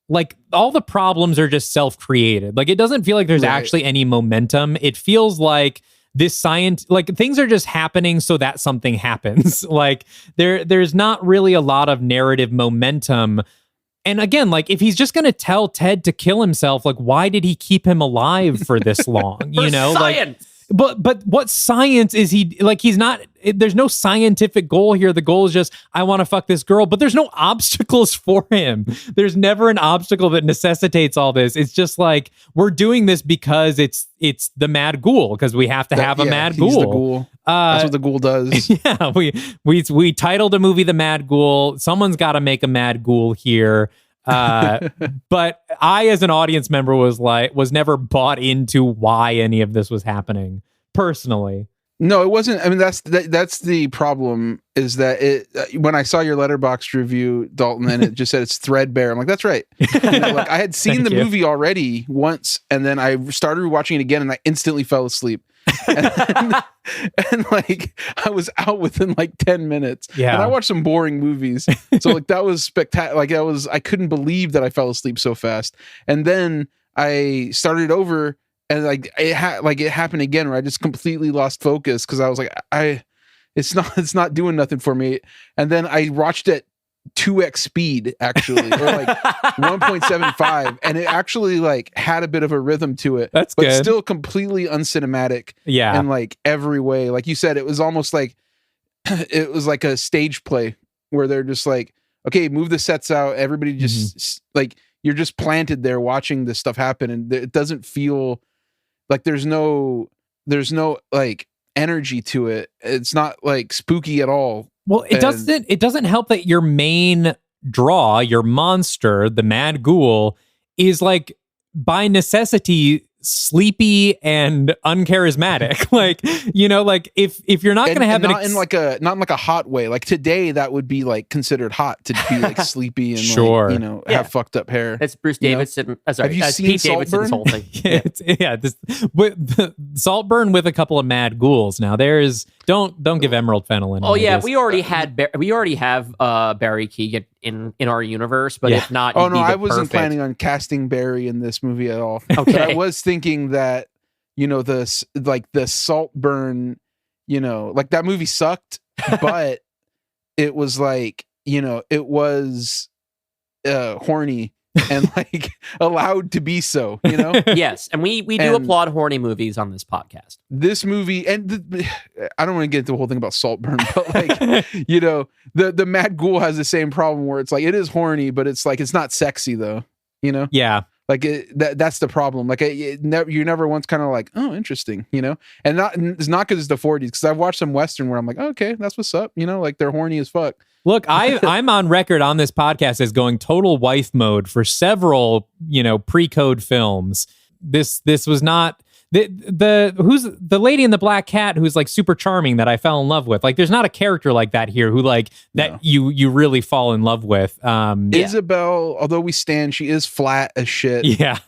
like all the problems are just self-created. Like it doesn't feel like there's actually any momentum. It feels like this like things are just happening so that something happens. Like there's not really a lot of narrative momentum. And again, like if he's just going to tell Ted to kill himself, like why did he keep him alive for this long? You know, science. But what science is he like? He's not. There's no scientific goal here. The goal is just I want to fuck this girl. But there's no obstacles for him. There's never an obstacle that necessitates all this. It's just like we're doing this because it's the Mad Ghoul because we have to have a Mad Ghoul. The ghoul. That's what the ghoul does. Yeah, we titled a movie The Mad Ghoul. Someone's got to make a Mad Ghoul here. But I, as an audience member, was never bought into why any of this was happening personally. No, it wasn't. I mean, that's the problem is that when I saw your Letterboxd review, Dalton, and it just said it's threadbare. I'm like, that's right. You know, like I had seen the movie already once, and then I started watching it again, and I instantly fell asleep. and like I was out within like 10 minutes. Yeah. And I watched some boring movies. So like that was spectacular. Like I couldn't believe that I fell asleep so fast. And then I started over and like it happened again where I just completely lost focus because I was like, it's not doing nothing for me. And then I watched it 2x speed actually, or like 1.75, and it actually like had a bit of a rhythm to it. That's but good. Still completely uncinematic. Yeah, in like every way. Like you said, it was almost like it was like a stage play where they're just like, okay, move the sets out. Everybody just like you're just planted there watching this stuff happen, and it doesn't feel like there's no like energy to it. It's not like spooky at all. Well, it doesn't help that your main draw, your monster, the Mad Ghoul, is like by necessity sleepy and uncharismatic. Like, you know, like if you're not going to have not in like a hot way. Like today, that would be like considered hot to be like sleepy and sure, like, you know, have fucked up hair. That's Bruce Davidson. Sorry, have you seen Pete Davidson's whole thing. With the Saltburn with a couple of Mad Ghouls. Now there's don't give Emerald Fennel in. Oh yeah, we already have Barry Keoghan in our universe, but if not, oh no, I wasn't planning on casting Barry in this movie at all. Okay, but I was thinking that, you know, the Saltburn, you know, like that movie sucked, but it was like, you know, it was horny and like allowed to be so, you know. Yes, and we do applaud horny movies on this podcast. This movie, and I don't want to get into the whole thing about Saltburn, but like, you know, the Mad Ghoul has the same problem where it's like it is horny, but it's like it's not sexy though, you know. Yeah. Like that's the problem. Like you're never once kind of like, oh, interesting, you know. And it's not because it's the 40s. Because I've watched some Western where I'm like, oh, okay, that's what's up. You know, like they're horny as fuck. Look, I'm on record on this podcast as going total wife mode for several, you know, pre-code films. This was not who's the lady in the black cat who's like super charming that I fell in love with. Like, there's not a character like that here who like that you really fall in love with. Isabel, although we stand, she is flat as shit. Yeah.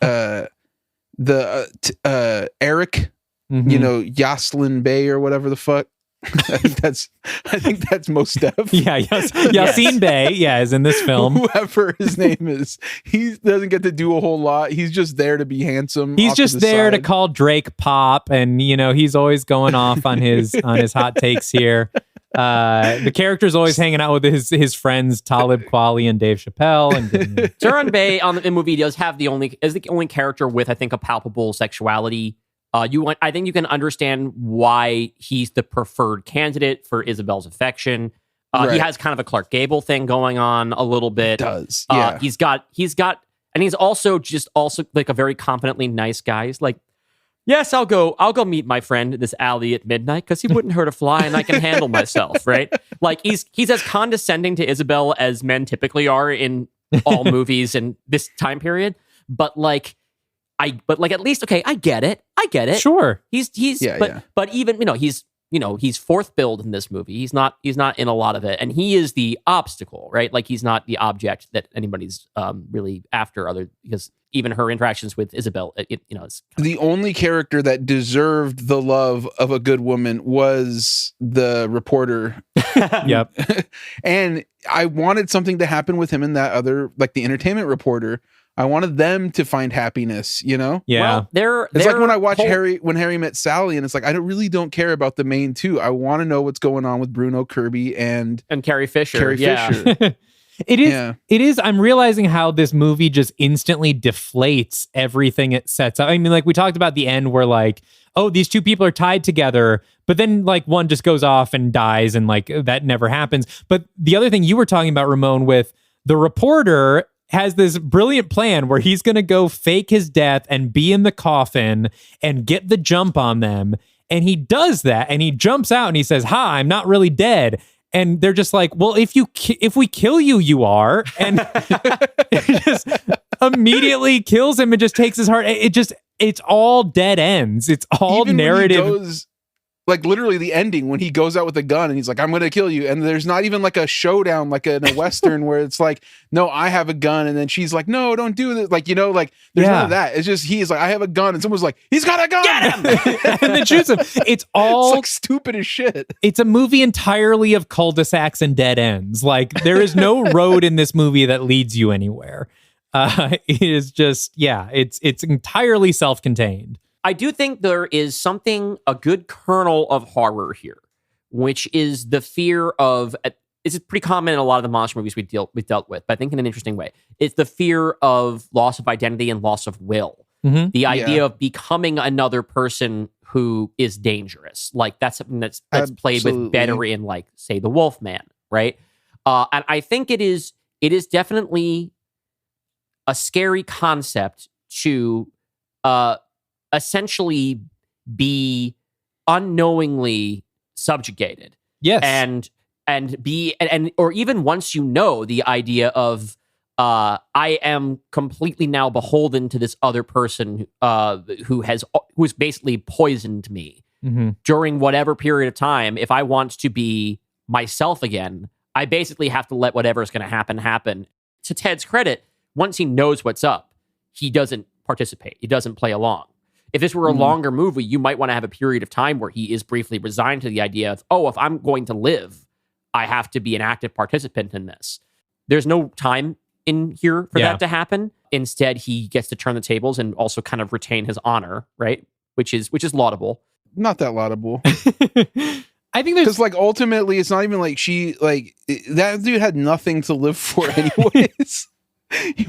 Eric, you know, Yoslin Bay or whatever the fuck. I think that's Mos Def. Yeah, Yassine Bey, is in this film. Whoever his name is, he doesn't get to do a whole lot. He's just there to be handsome. He's just there to call Drake pop, and he's always going off on his hot takes here. The character's always hanging out with his friends Talib Kweli and Dave Chappelle. And Turan Bey in the movie is the only character with, I think, a palpable sexuality. I think you can understand why he's the preferred candidate for Isabel's affection. Right. He has kind of a Clark Gable thing going on a little bit. He does. Yeah. He's got, and he's also like a very competently nice guy. He's like, yes, I'll go meet my friend in this alley at midnight because he wouldn't hurt a fly and I can handle myself, right? Like he's as condescending to Isabel as men typically are in all movies in this time period. But at least, okay, I get it. Sure. But even, he's fourth billed in this movie. He's not in a lot of it. And he is the obstacle, right? Like he's not the object that anybody's really after because even her interactions with Isabel, it's the only character that deserved the love of a good woman was the reporter. Yep. And I wanted something to happen with him and that other, like the entertainment reporter. I wanted them to find happiness, Yeah. Well, it's like when I watch When Harry Met Sally, and it's like I really don't care about the main two. I want to know what's going on with Bruno Kirby and Carrie Fisher. It is. I'm realizing how this movie just instantly deflates everything it sets up. I mean, like we talked about the end where like, oh, these two people are tied together, but then like one just goes off and dies and like that never happens. But the other thing you were talking about, Ramon, with the reporter has this brilliant plan where he's going to go fake his death and be in the coffin and get the jump on them. And he does that and he jumps out and he says, "Hi, I'm not really dead." And they're just like, "Well, if we kill you, you are." And it just immediately kills him and just takes his heart. It's all dead ends. It's all even narrative. Like literally the ending when he goes out with a gun and he's like, "I'm going to kill you." And there's not even like a showdown, like in a Western where it's like, "No, I have a gun." And then she's like, "No, don't do this." Like, there's none of that. It's just, he's like, "I have a gun." And someone's like, "He's got a gun." Get him! And then shoots him. It's like stupid as shit. It's a movie entirely of cul-de-sacs and dead ends. Like there is no road in this movie that leads you anywhere. It is just, it's entirely self-contained. I do think there is a good kernel of horror here, which is the fear of, it's pretty common in a lot of the monster movies we've dealt with, but I think in an interesting way. It's the fear of loss of identity and loss of will. Mm-hmm. The idea of becoming another person who is dangerous. Like that's something that's played with better in like, say, The Wolfman, right? And I think it is definitely a scary concept to essentially be unknowingly subjugated. Yes. And or even once the idea of I am completely now beholden to this other person who's basically poisoned me during whatever period of time. If I want to be myself again, I basically have to let whatever's going to happen. To Ted's credit, once he knows what's up, he doesn't participate. He doesn't play along. If this were a longer movie, you might want to have a period of time where he is briefly resigned to the idea of, if I'm going to live, I have to be an active participant in this. There's no time in here for that to happen. Instead, he gets to turn the tables and also kind of retain his honor, right? Which is laudable. Not that laudable. I think because like ultimately, it's not even like that dude had nothing to live for anyways. He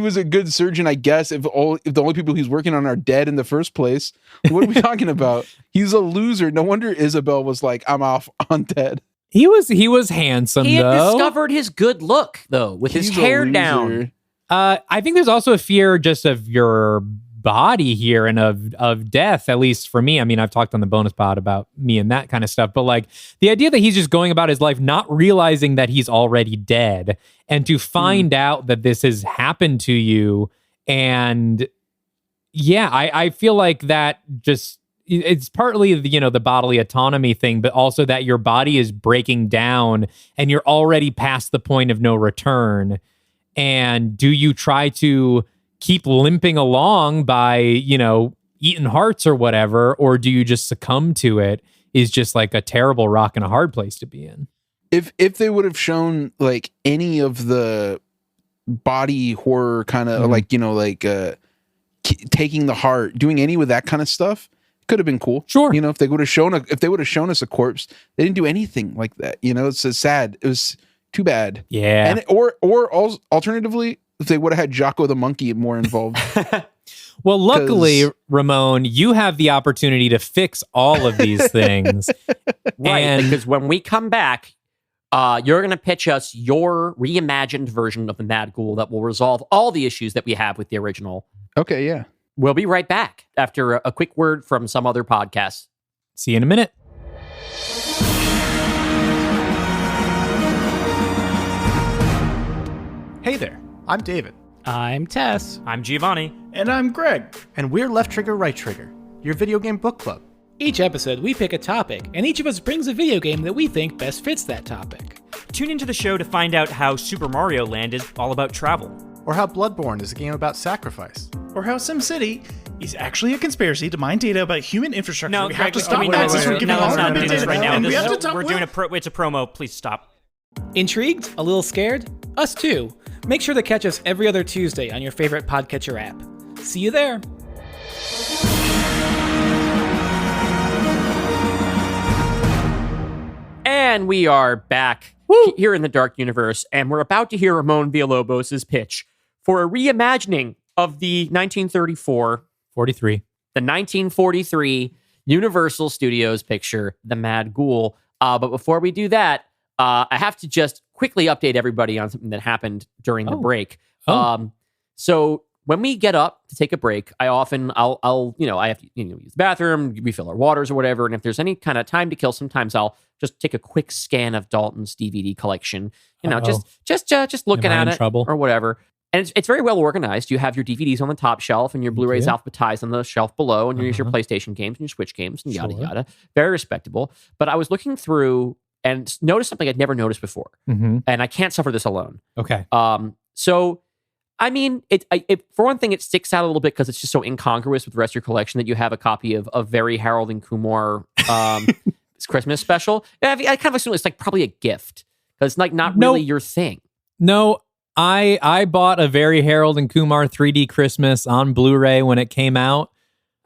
was a good surgeon, I guess, if the only people he's working on are dead in the first place. What are we talking about? He's a loser. No wonder Isabel was like, "I'm off on Ted." He was handsome, He had though. discovered his good look, though, with his hair down. I think there's also a fear just of your body here and of death, at least for me. I mean, I've talked on the bonus pod about me and that kind of stuff, but like the idea that he's just going about his life not realizing that he's already dead, and to find out that this has happened to you, and I feel like that just, it's partly the bodily autonomy thing, but also that your body is breaking down and you're already past the point of no return. And do you try to keep limping along by, eating hearts or whatever, or do you just succumb to it? is just like a terrible rock and a hard place to be in. If they would have shown like any of the body horror kind of like, you know, like taking the heart, doing any with that kind of stuff, could have been cool. Sure. You know, if they would have shown us a corpse, they didn't do anything like that. You know, it's sad. It was too bad. Yeah. And or alternatively, if they would have had Jocko the monkey more involved. Well, luckily, Ramon, you have the opportunity to fix all of these things. Right, because when we come back, you're going to pitch us your reimagined version of the Mad Ghoul that will resolve all the issues that we have with the original. Okay, yeah. We'll be right back after a quick word from some other podcast. See you in a minute. Hey there, I'm David. I'm Tess. I'm Giovanni. And I'm Greg. And we're Left Trigger, Right Trigger, your video game book club. Each episode, we pick a topic, and each of us brings a video game that we think best fits that topic. Tune into the show to find out how Super Mario Land is all about travel. Or how Bloodborne is a game about sacrifice. Or how SimCity is actually a conspiracy to mine data about human infrastructure. No, we have to stop let's not do this right now. We're doing it's a promo. Please stop. Intrigued? A little scared? Us too. Make sure to catch us every other Tuesday on your favorite podcatcher app. See you there. And we are back here in the Dark Universe, and we're about to hear Ramon Villalobos' pitch for a reimagining of the 1943 Universal Studios picture, The Mad Ghoul. But before we do that, I have to just quickly update everybody on something that happened during the break. So when we get up to take a break, I have to use the bathroom, refill our waters or whatever. And if there's any kind of time to kill, sometimes I'll just take a quick scan of Dalton's DVD collection, just looking at it or whatever. And it's very well organized. You have your DVDs on the top shelf and your Blu-rays alphabetized on the shelf below, and you use your PlayStation games and your Switch games and yada, yada. Very respectable. But I was looking through and noticed something I'd never noticed before. And I can't suffer this alone. Okay. So, I mean, it for one thing, it sticks out a little bit because it's just so incongruous with the rest of your collection that you have a copy of Very Harold and Kumar Christmas special. I kind of assume it's like probably a gift because it's like not really your thing. No, I bought a Very Harold and Kumar 3D Christmas on Blu-ray when it came out.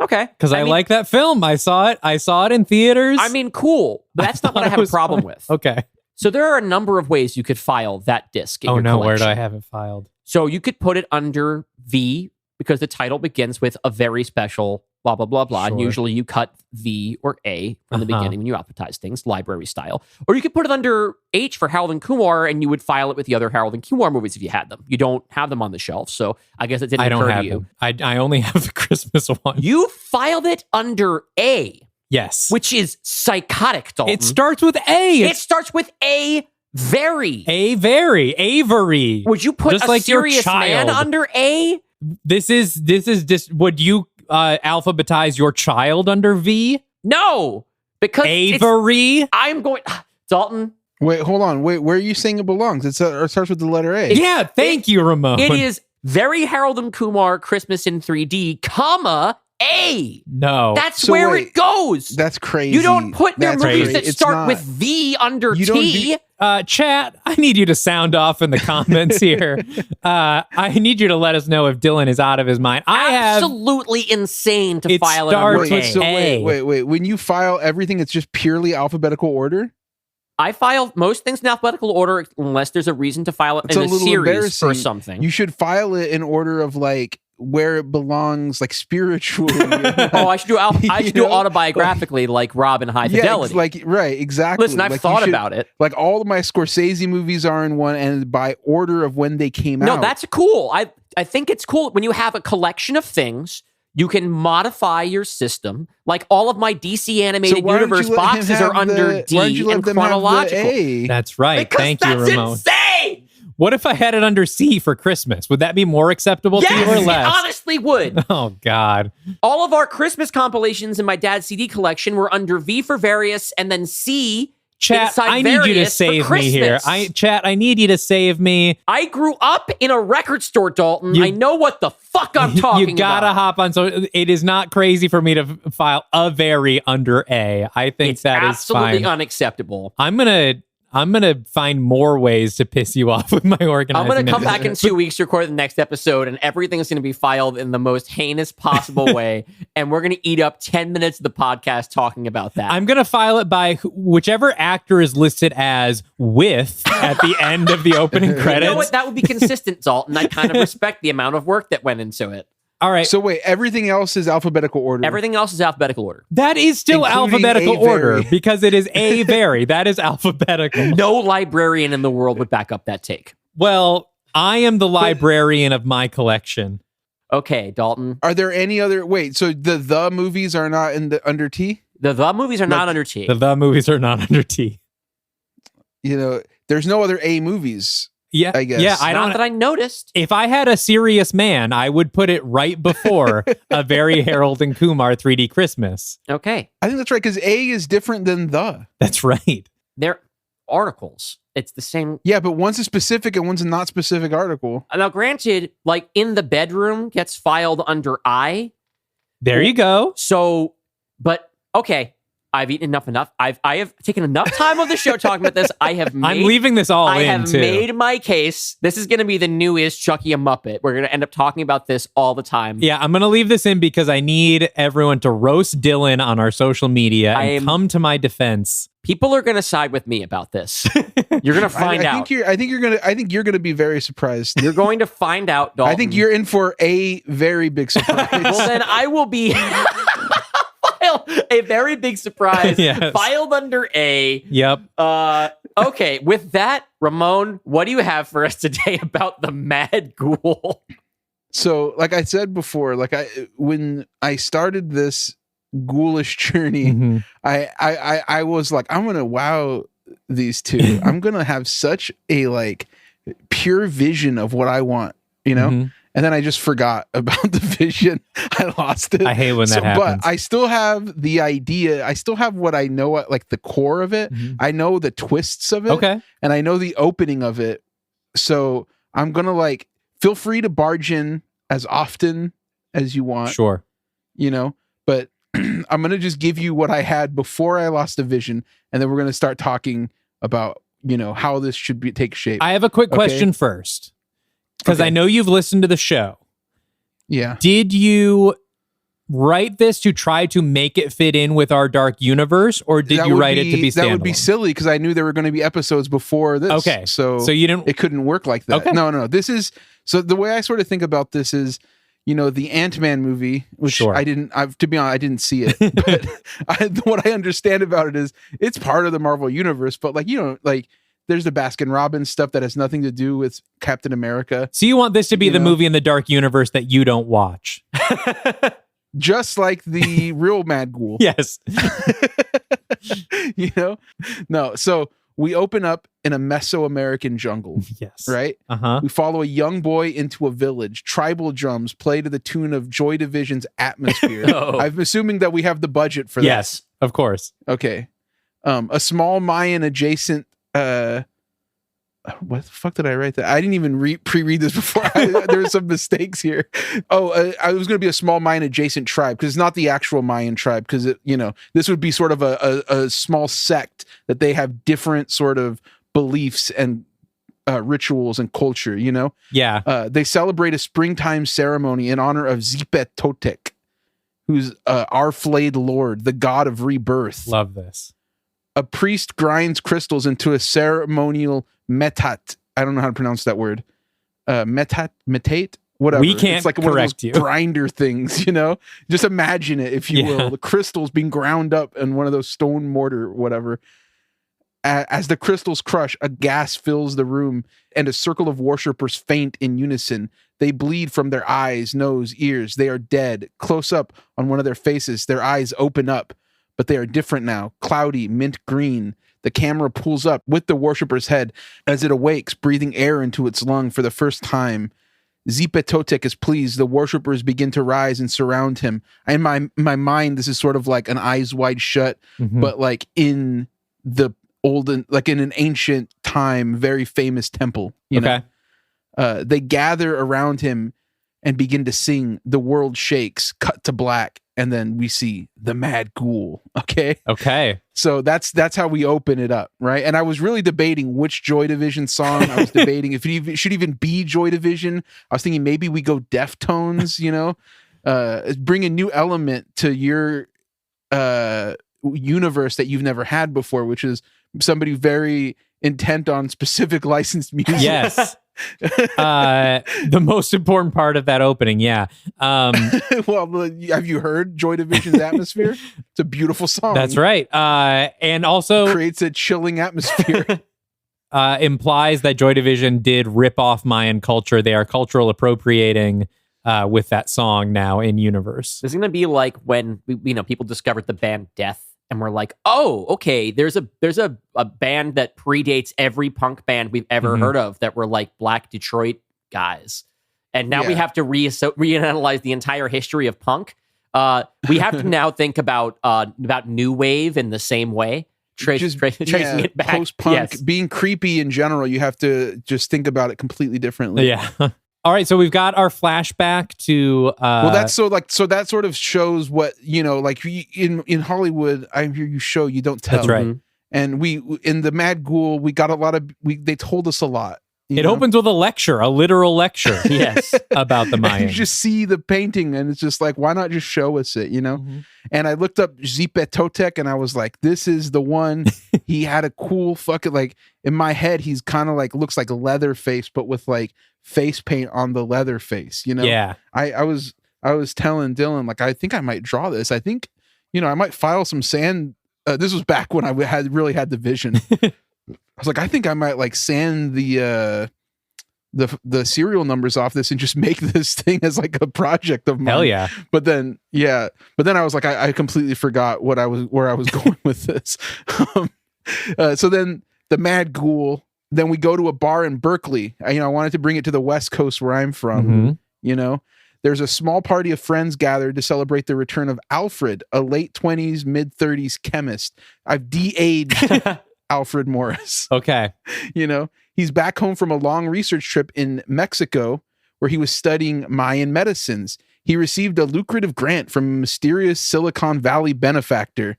Okay. Because I like that film. I saw it in theaters. I mean, cool. But that's not what I have a problem with. Okay. So there are a number of ways you could file that disc in your collection. Where do I have it filed? So you could put it under V because the title begins with a very special blah, blah, blah, blah. Sure. And usually you cut V or A from the beginning when you alphabetize things, library style. Or you could put it under H for Harold and Kumar, and you would file it with the other Harold and Kumar movies if you had them. You don't have them on the shelf, so I guess it didn't occur to you. I only have the Christmas one. You filed it under A. Yes. Which is psychotic, Dalton. It starts with A. It starts with A. Very. Avery. Would you put just a like serious man under A? This is just. Would you alphabetize your child under V? No, because Avery. I'm going, Dalton. Wait, hold on. Wait, where are you saying it belongs? It starts with the letter A. Yeah, thank you, Ramon. It is Very Harold and Kumar Christmas in 3D, comma A. No, that's where it goes. That's crazy. You don't put your movies that It's start not. with V under T. Chat, I need you to sound off in the comments here. I need you to let us know if Dylan is out of his mind. Absolutely insane to file it under A. Wait. When you file everything, it's just purely alphabetical order? I file most things in alphabetical order unless there's a reason to file it in a series or something. You should file it in order of like where it belongs, like spiritually. Oh, I should do autobiographically, like Rob in High Fidelity. Right, exactly. Listen, I've thought about it. Like all of my Scorsese movies are in one, and by order of when they came out. No, that's cool. I think it's cool when you have a collection of things. You can modify your system. Like all of my DC animated universe boxes are under D and chronological. That's right. Because Thank you, Ramon. Insane. What if I had it under C for Christmas? Would that be more acceptable to you or less? It honestly would. Oh, God. All of our Christmas compilations in my dad's CD collection were under V for various and then C Chat, inside I need you to Various for save me here. Christmas. I need you to save me. I grew up in a record store, Dalton. I know what the fuck I'm talking about. You gotta hop on. So it is not crazy for me to file a very under A. I think It's that is absolutely fine. unacceptable. I'm gonna find more ways to piss you off with my organizing. I'm going to come back in 2 weeks to record the next episode, and everything's going to be filed in the most heinous possible way. And we're going to eat up 10 minutes of the podcast talking about that. I'm going to file it by whichever actor is listed as with at the end of the opening credits. You know what? That would be consistent, Dalton. I kind of respect the amount of work that went into it. All right. So wait, everything else is alphabetical order. Everything else is alphabetical order. That is still Including alphabetical a very. order because it is a very. That is alphabetical. No librarian in the world would back up that take. Well, I am the librarian of my collection. Okay, Dalton. Are there any other? Wait, so the movies are not in the under T? The movies are not under T. The movies are not under T. You know, there's no other A movies. Yeah, I guess. Yeah, Not that I noticed. If I had a serious man, I would put it right before a very Harold and Kumar 3D Christmas. Okay. I think that's right because A is different than the. That's right. They're articles. It's the same. Yeah, but one's a specific and one's a not specific article. Now, granted, like in the bedroom gets filed under I. There you go. So, but okay. I've eaten enough. I have taken enough time of the show talking about this. I'm leaving this all I in, have too. made my case. This is going to be the new Is Chucky a Muppet? We're going to end up talking about this all the time. Yeah, I'm going to leave this in because I need everyone to roast Dylan on our social media and come to my defense. People are going to side with me about this. You're going to find out. I think you're going to be very surprised. You're going to find out, Dalton. I think you're in for a very big surprise. Well, then I will be a very big surprise. Yes. Filed under A. Yep. Okay, with that, Ramon, what do you have for us today about the Mad Ghoul? So, like I said before, when I started this ghoulish journey, I was like, I'm gonna wow these two. I'm gonna have such a pure vision of what I want, you know. And then I just forgot about the vision. I lost it. I hate when that happens. But I still have the idea. I still have what I know, like the core of it. I know the twists of it. Okay. And I know the opening of it. So I'm going to feel free to barge in as often as you want. Sure. You know, but I'm going to just give you what I had before I lost the vision. And then we're going to start talking about, how this should take shape. I have a quick question first. Because I know you've listened to the show. Yeah. Did you write this to try to make it fit in with our dark universe, or did you write it to be standalone? That would be silly because I knew there were going to be episodes before this. Okay. So you didn't. It couldn't work like that. Okay. No. This is so the way I sort of think about this is, the Ant-Man movie, which Sure. to be honest, I didn't see it. But what I understand about it is it's part of the Marvel universe, but there's the Baskin-Robbins stuff that has nothing to do with Captain America. So you want this to be the movie in the dark universe that you don't watch? Just like the real Mad Ghoul. Yes. No. So we open up in a Mesoamerican jungle. Yes. Right? Uh-huh. We follow a young boy into a village. Tribal drums play to the tune of Joy Division's Atmosphere. Oh. I'm assuming that we have the budget for that. Yes, of course. Okay. A small Mayan adjacent what the fuck did I write that? I didn't even pre-read this before. There were some mistakes here. I was going to be a small Mayan adjacent tribe because it's not the actual Mayan tribe because this would be sort of a small sect that they have different sort of beliefs and rituals and culture, Yeah. They celebrate a springtime ceremony in honor of Zipetotec, who's our flayed lord, the god of rebirth. Love this. A priest grinds crystals into a ceremonial metat. I don't know how to pronounce that word. Metate? Whatever. We can't it's like one of correct those you. grinder things, Just imagine it, if you will. The crystals being ground up in one of those stone mortar, whatever. As the crystals crush, a gas fills the room and a circle of worshippers faint in unison. They bleed from their eyes, nose, ears. They are dead. Close up on one of their faces, their eyes open up. But they are different now, cloudy, mint green. The camera pulls up with the worshipper's head as it awakes, breathing air into its lung for the first time. Zipetotec is pleased. The worshippers begin to rise and surround him. In my mind, this is sort of like an Eyes Wide Shut, but in the olden, like in an ancient time, very famous temple. You know, they gather around him and begin to sing "The World Shakes," cut to black, and then we see the Mad Ghoul. Okay. So that's how we open it up, right? And I was really debating which Joy Division song. I was debating if it should even be Joy Division. I was thinking maybe we go Deftones, you know, bring a new element to your universe that you've never had before, which is somebody very intent on specific licensed music. Yes. The most important part of that opening, yeah. Well, have you heard Joy Division's Atmosphere? It's a beautiful song. That's right. And also creates a chilling atmosphere. Implies that Joy Division did rip off Mayan culture. They are cultural appropriating with that song now in universe. This is going to be like when people discovered the band Death. And we're like, oh, okay, there's a band that predates every punk band we've ever heard of that were like Black Detroit guys. And now we have to reanalyze the entire history of punk. We have to now think about new wave in the same way. Tracing it back. Post-punk, being creepy in general, you have to just think about it completely differently. Yeah. All right, so we've got our flashback to well, that's so that sort of shows what, you know, like in Hollywood, I hear you show, you don't tell. That's right. And we in the Mad Ghoul, we got a lot of they told us a lot. It opens with a literal lecture. Yes, about the Mayans. You just see the painting, and it's just like, why not just show us it, you know? Mm-hmm. And I looked up Zipe Totec, and I was like, this is the one. He had a cool fucking, like, in my head, he's kind of like, looks like Leatherface, but with like face paint on the leather face, you know? Yeah. I was telling Dylan, like, I think I might draw this. I think, you know, I might file some sand. This was back when I really had the vision. I was like, I think I might like sand the serial numbers off this and just make this thing as like a project of mine. Hell yeah. But then I was like, I completely forgot where I was going with this. So then the Mad Ghoul, then we go to a bar in Berkeley. I wanted to bring it to the West Coast where I'm from. Mm-hmm. You know, there's a small party of friends gathered to celebrate the return of Alfred, a late 20s, mid 30s chemist. I've de-aged Alfred Morris. Okay. You know, he's back home from a long research trip in Mexico where he was studying Mayan medicines. He received a lucrative grant from a mysterious Silicon Valley benefactor.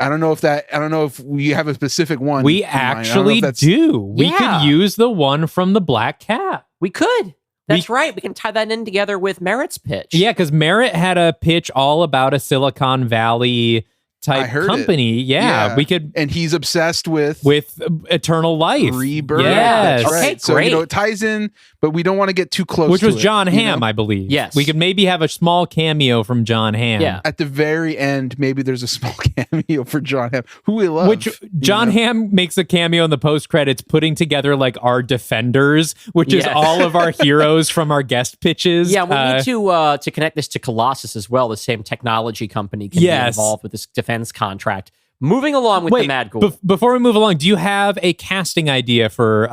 I don't know if we have a specific one. We actually do. We could use the one from the Black Cat. We could. That's right. We can tie that in together with Merritt's pitch. Yeah, because Merritt had a pitch all about a Silicon Valley type company. Yeah, we could. And he's obsessed with eternal life, rebirth. Yes. That's right. Okay, so great. it ties in, but we don't want to get too close. Which to was it, John Hamm, I believe. Yes, we could maybe have a small cameo from John Hamm. Yeah, at the very end, maybe there's a small cameo for John Hamm, who we love. Which John Hamm makes a cameo in the post credits, putting together like our defenders, which is all of our heroes from our guest pitches. Yeah, we need to connect this to Colossus as well. The same technology company can be involved with this defense contract. Moving along with the Mad Ghoul. Before we move along, do you have a casting idea for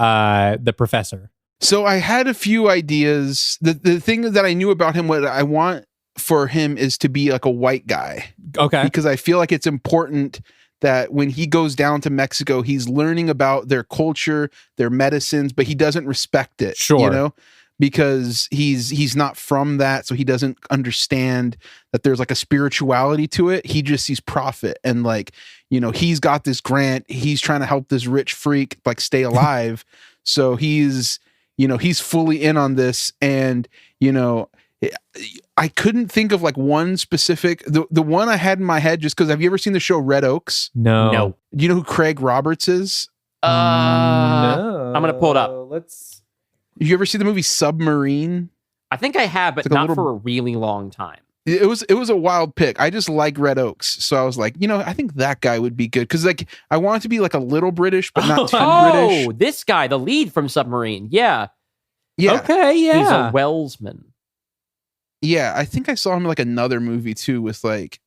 the professor? So I had a few ideas. The thing that I knew about him, what I want for him is to be like a white guy. Okay. Because I feel like it's important that when he goes down to Mexico, he's learning about their culture, their medicines, but he doesn't respect it. Sure. You know? Because he's not from that, so he doesn't understand that there's like a spirituality to it. He just sees profit, and like, you know, he's got this grant, he's trying to help this rich freak like stay alive. So he's fully in on this, and you know, I couldn't think of like one specific. The one I had in my head, just because, have you ever seen the show Red Oaks? No. Do you know who Craig Roberts is? No. I'm gonna pull it up. You ever see the movie Submarine? I think I have, but not for a really long time. It was a wild pick. I just like Red Oaks, so I was like, you know, I think that guy would be good because like I want it to be like a little British, but not too British. Oh, this guy, the lead from Submarine, yeah. Okay, yeah. He's a Wellsman. Yeah, I think I saw him in like another movie too with like.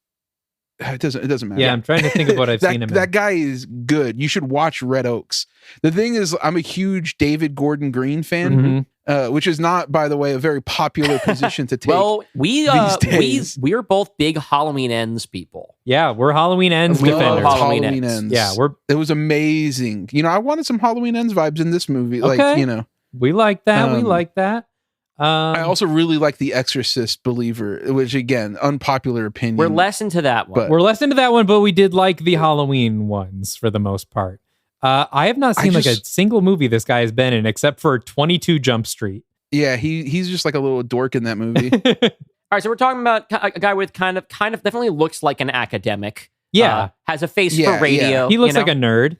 It doesn't matter. Yeah, I'm trying to think of what I've seen him in. That guy is good. You should watch Red Oaks. The thing is, I'm a huge David Gordon Green fan. which is not, by the way, a very popular position to take. Well, these days. we're both big Halloween Ends people. Yeah, we're Halloween Ends We defenders. love Halloween Ends. Yeah, it was amazing. You know, I wanted some Halloween Ends vibes in this movie. Okay. Like, you know, we like that. We like that. I also really like The Exorcist Believer, which again, unpopular opinion. We're less into that one. We're less into that one, but we did like the Halloween ones for the most part. I have not seen like a single movie this guy has been in except for 22 Jump Street. Yeah, he's just like a little dork in that movie. All right, so we're talking about a guy with kind of definitely looks like an academic. Yeah, has a face for radio. Yeah. He looks like a nerd.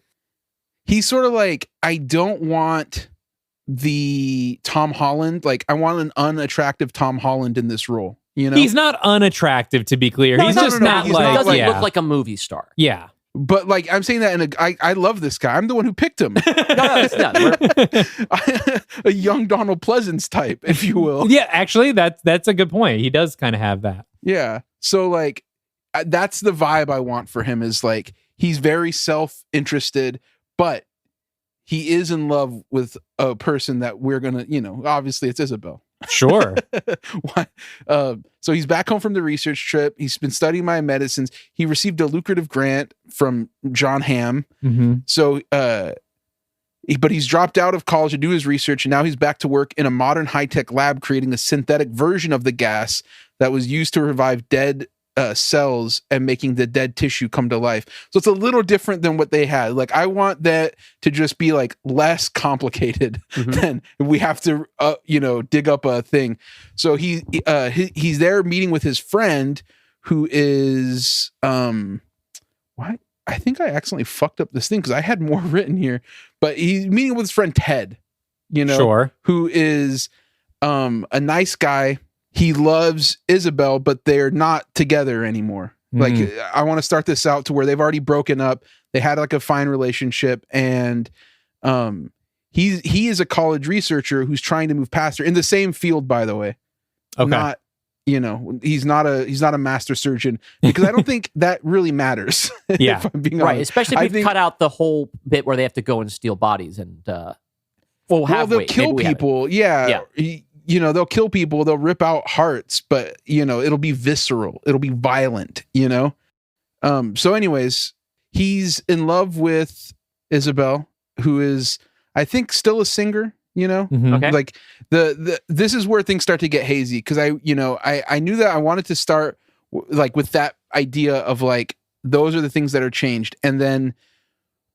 He's sort of like, I don't want the Tom Holland. Like, I want an unattractive Tom Holland in this role. You know, he's not unattractive, to be clear. He's just not he like doesn't look like a movie star. Yeah. But like, I'm saying that I love this guy. I'm the one who picked him. A young Donald Pleasance type, if you will. Yeah, actually, that's a good point. He does kind of have that. Yeah. So like, that's the vibe I want for him, is like, he's very self-interested, but he is in love with a person that we're gonna, you know, obviously it's Isabel. Sure. So he's back home from the research trip. He's been studying biomedicines. He received a lucrative grant from John Hamm. Mm-hmm. So, but he's dropped out of college to do his research, and now he's back to work in a modern high-tech lab creating a synthetic version of the gas that was used to revive dead cells and making the dead tissue come to life. So it's a little different than what they had. Like, I want that to just be like less complicated than we have to, dig up a thing. So he's there meeting with his friend who is, what? I think I accidentally fucked up this thing because I had more written here, but he's meeting with his friend Ted, who is a nice guy. He loves Isabel, but they're not together anymore. Like, I want to start this out to where they've already broken up. They had like a fine relationship, and he is a college researcher who's trying to move past her in the same field, by the way. Okay. Not, he's not a master surgeon, because I don't think that really matters. Yeah. If I'm being right. honest. Especially if we cut out the whole bit where they have to go and steal bodies and they'll kill people. Yeah. They'll kill people, they'll rip out hearts, but it'll be visceral, it'll be violent, so anyways, he's in love with Isabel, who is, I think, still a singer, Okay. like this is where things start to get hazy, because I knew that I wanted to start like with that idea of like, those are the things that are changed, and then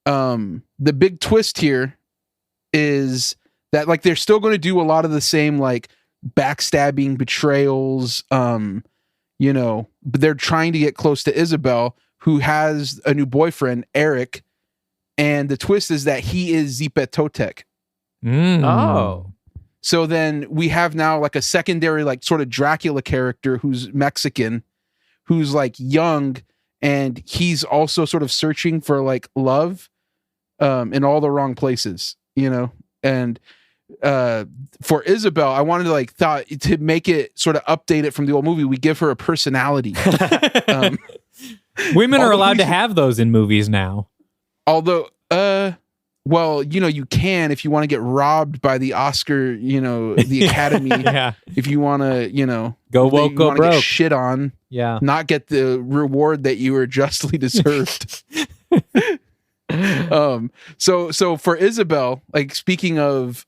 the big twist here is that like they're still going to do a lot of the same like backstabbing, betrayals, but they're trying to get close to Isabel, who has a new boyfriend, Eric, and the twist is that he is Zipet Totek. Oh. So then we have now like a secondary like sort of Dracula character who's Mexican, who's like young, and he's also sort of searching for like love in all the wrong places, and for Isabel, I wanted to thought to make it sort of update it from the old movie. We give her a personality. Women are allowed to have those in movies now. Although, you can if you want to get robbed by the Oscar, the Academy. Yeah. If you want to, go woke, go broke, get shit on. Yeah. Not get the reward that you were justly deserved. So for Isabel, like, speaking of,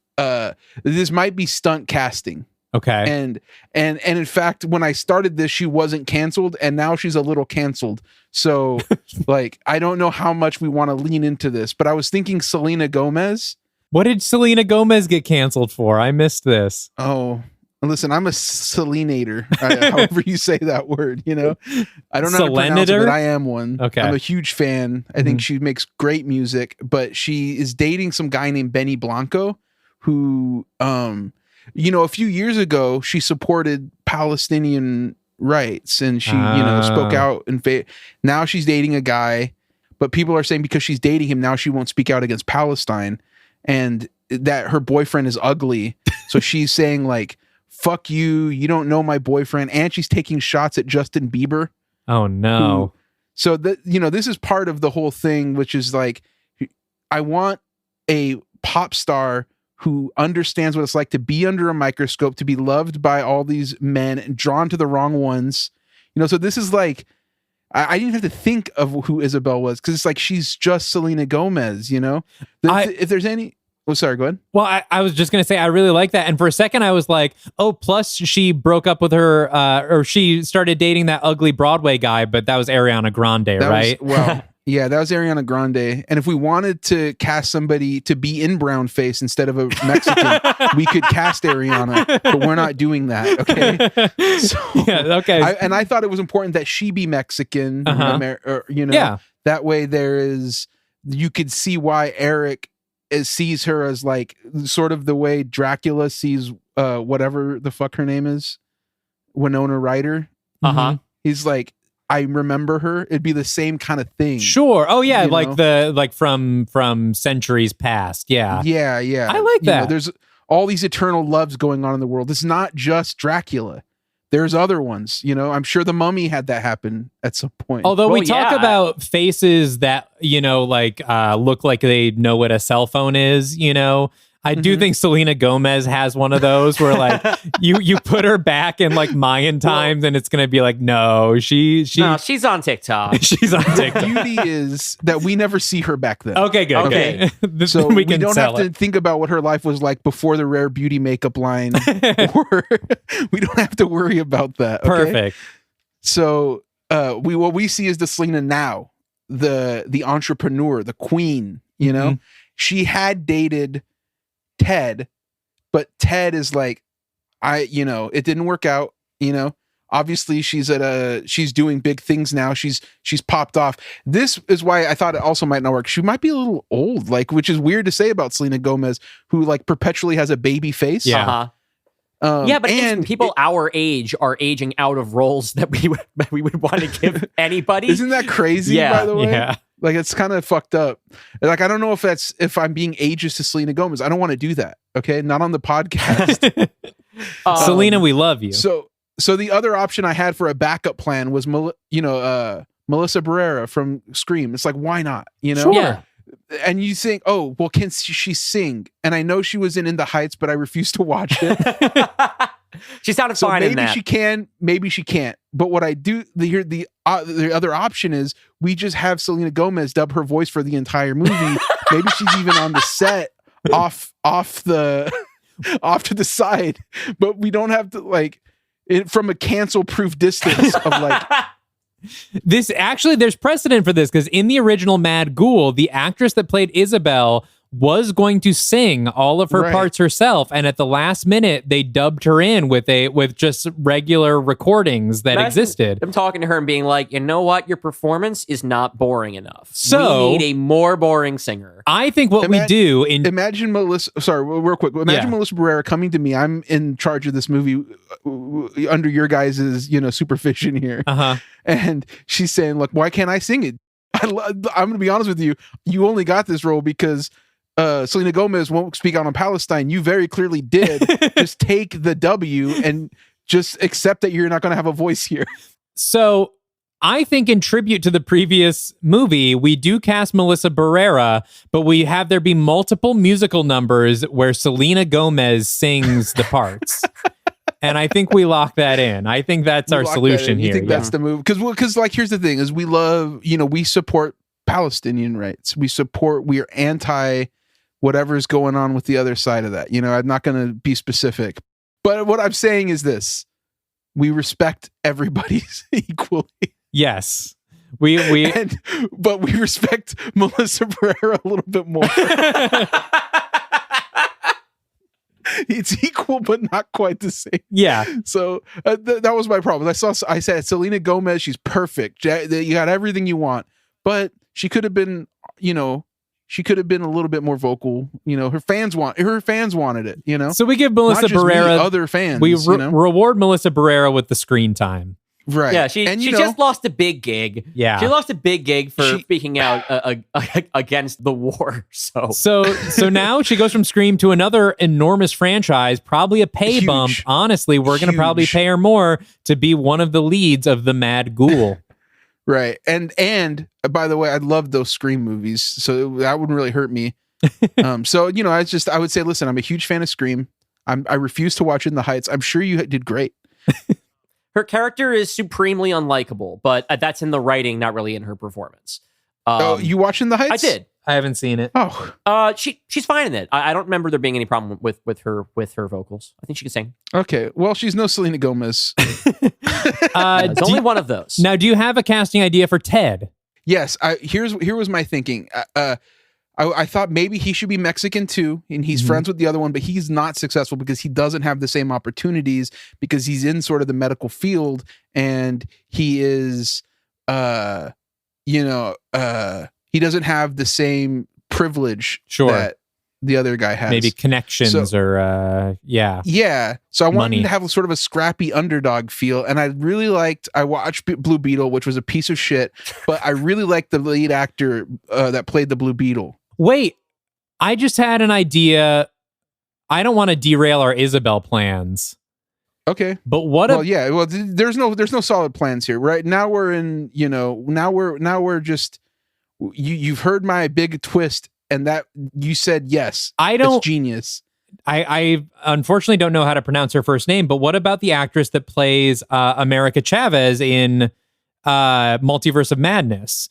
this might be stunt casting. Okay. And in fact, when I started this, she wasn't canceled, and now she's a little canceled. So like, I don't know how much we want to lean into this, but I was thinking Selena Gomez. What did Selena Gomez get canceled for? I missed this. Oh, listen, I'm a Selenator, however you say that word, I don't know how to pronounce it, but I am one. Okay. I'm a huge fan. I think she makes great music, but she is dating some guy named Benny Blanco, who, a few years ago, she supported Palestinian rights, and she, spoke out in favor. Now she's dating a guy, but people are saying because she's dating him, now she won't speak out against Palestine, and that her boyfriend is ugly. So she's saying like, fuck you, you don't know my boyfriend. And she's taking shots at Justin Bieber. Oh no. So that, this is part of the whole thing, which is like, I want a pop star who understands what it's like to be under a microscope, to be loved by all these men and drawn to the wrong ones. So this is like, I didn't have to think of who Isabel was, because it's like she's just Selena Gomez, if there's any... Oh, sorry, go ahead. Well, I was just going to say, I really like that. And for a second, I was like, oh, plus she broke up with her, or she started dating that ugly Broadway guy, but that was Ariana Grande, right? Yeah, that was Ariana Grande. And if we wanted to cast somebody to be in brown face instead of a Mexican, we could cast Ariana, but we're not doing that, okay? So, okay. I thought it was important that she be Mexican, that way you could see why Eric sees her as like sort of the way Dracula sees whatever the fuck her name is, Winona Ryder. He's like, I remember her. It'd be the same kind of thing. Sure. Oh yeah, like from centuries past. Yeah. Yeah. I like that. There's all these eternal loves going on in the world. It's not just Dracula. There's other ones, I'm sure the Mummy had that happen at some point. Although we talk about faces that, look like they know what a cell phone is, I do think Selena Gomez has one of those where like you put her back in like Mayan times and it's gonna be like, no, she's on TikTok. She's on TikTok. The beauty is that we never see her back then. Okay, good. Okay. So we don't have to think about what her life was like before the Rare Beauty makeup line. Or we don't have to worry about that. Okay? Perfect. So what we see is the Selena now, the entrepreneur, the queen, She had dated Ted, but Ted is like, it didn't work out, obviously she's doing big things now. She's popped off. This is why I thought it also might not work. She might be a little old, which is weird to say about Selena Gomez, who like perpetually has a baby face. Yeah. But people our age are aging out of roles that we would want to give anybody. Isn't that crazy? By the way, yeah. Like it's kind of fucked up. Like I don't know if I'm being ageist to Selena Gomez. I don't want to do that. Okay, not on the podcast. Selena, we love you. So the other option I had for a backup plan was Melissa Barrera from Scream. It's like, why not? Sure. Yeah. And you think, oh, well, can she sing? And I know she was in The Heights, but I refuse to watch it. She sounded fine in that. Maybe she can, maybe she can't. But what I do, the other option is we just have Selena Gomez dub her voice for the entire movie. Maybe she's even on the set, off to the side. But we don't have to from a cancel-proof distance of This actually, there's precedent for this because in the original Mad Ghoul, the actress that played Isabel was going to sing all of her parts herself, and at the last minute, they dubbed her in with just regular recordings that existed. I'm talking to her and being like, you know what, your performance is not boring enough. So we need a more boring singer. I think we do. Imagine Melissa. Sorry, real quick. Imagine Melissa Barrera coming to me. I'm in charge of this movie under your guys' supervision here. And she's saying, look, why can't I sing it? I'm going to be honest with you. You only got this role because Selena Gomez won't speak out on Palestine. You very clearly did. Just take the W and just accept that you're not going to have a voice here. So I think in tribute to the previous movie, we do cast Melissa Barrera, but we have there be multiple musical numbers where Selena Gomez sings the parts. And I think we lock that in. I think that's our solution here. You think that's the move? Because here's the thing: is we love, we support Palestinian rights. We're anti whatever's going on with the other side of that. I'm not going to be specific, but what I'm saying is this: we respect everybody equally. Yes, but we respect Melissa Barrera a little bit more. It's equal, but not quite the same. Yeah. So that was my problem. I said Selena Gomez, she's perfect. You got everything you want, but she could have been, a little bit more vocal. Her fans wanted it. So we give Melissa Barrera other fans. We reward Melissa Barrera with the screen time. Right. Yeah, she just lost a big gig. Yeah. She lost a big gig for speaking out against the war. So now she goes from Scream to another enormous franchise, probably a pay bump. Honestly, we're going to probably pay her more to be one of the leads of the Mad Ghoul. Right. And by the way, I love those Scream movies, so that wouldn't really hurt me. So, I would say, listen, I'm a huge fan of Scream. I refuse to watch In the Heights. I'm sure you did great. Her character is supremely unlikable, but that's in the writing, not really in her performance. You watched In the Heights? I did. I haven't seen it. She's fine in it. I don't remember there being any problem with her vocals. I think she can sing. Okay, well, she's no Selena Gomez. It's only one of those. Now, do you have a casting idea for Ted? Yes. Here was my thinking. I thought maybe he should be Mexican too, and he's friends with the other one, but he's not successful because he doesn't have the same opportunities because he's in sort of the medical field, and he is, he doesn't have the same privilege that the other guy has. Maybe connections or yeah. So I wanted to have sort of a scrappy underdog feel, and I watched Blue Beetle, which was a piece of shit, but I really liked the lead actor that played the Blue Beetle. Wait, I just had an idea. I don't want to derail our Isabel plans. Okay, but what? There's no solid plans here. Right now we're in. Now we're just. You've heard my big twist, and that you said yes. It's genius. I unfortunately don't know how to pronounce her first name, but what about the actress that plays America Chavez in Multiverse of Madness?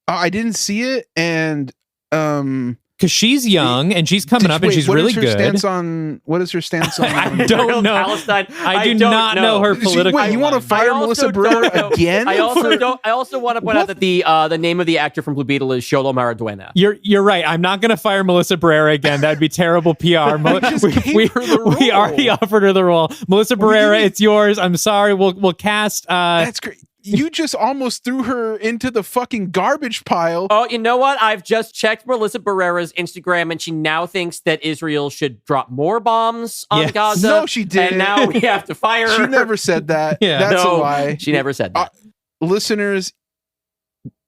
I didn't see it, and because she's young and she's coming up and she's really good. What is her stance on? I don't know. Palestine. I do not know her political. Wait, you want to fire Melissa Barrera again? I also want to point out that the name of the actor from Blue Beetle is Xolo Mariduena. You're right. I'm not going to fire Melissa Barrera again. That'd be terrible PR. We already offered her the role. Melissa Barrera, it's yours. I'm sorry. We'll cast. That's great. You just almost threw her into the fucking garbage pile. Oh, you know what? I've just checked Melissa Barrera's Instagram, and she now thinks that Israel should drop more bombs on Gaza. No, she didn't. And now we have to fire her. She never said that. That's a lie. She never said that. Listeners,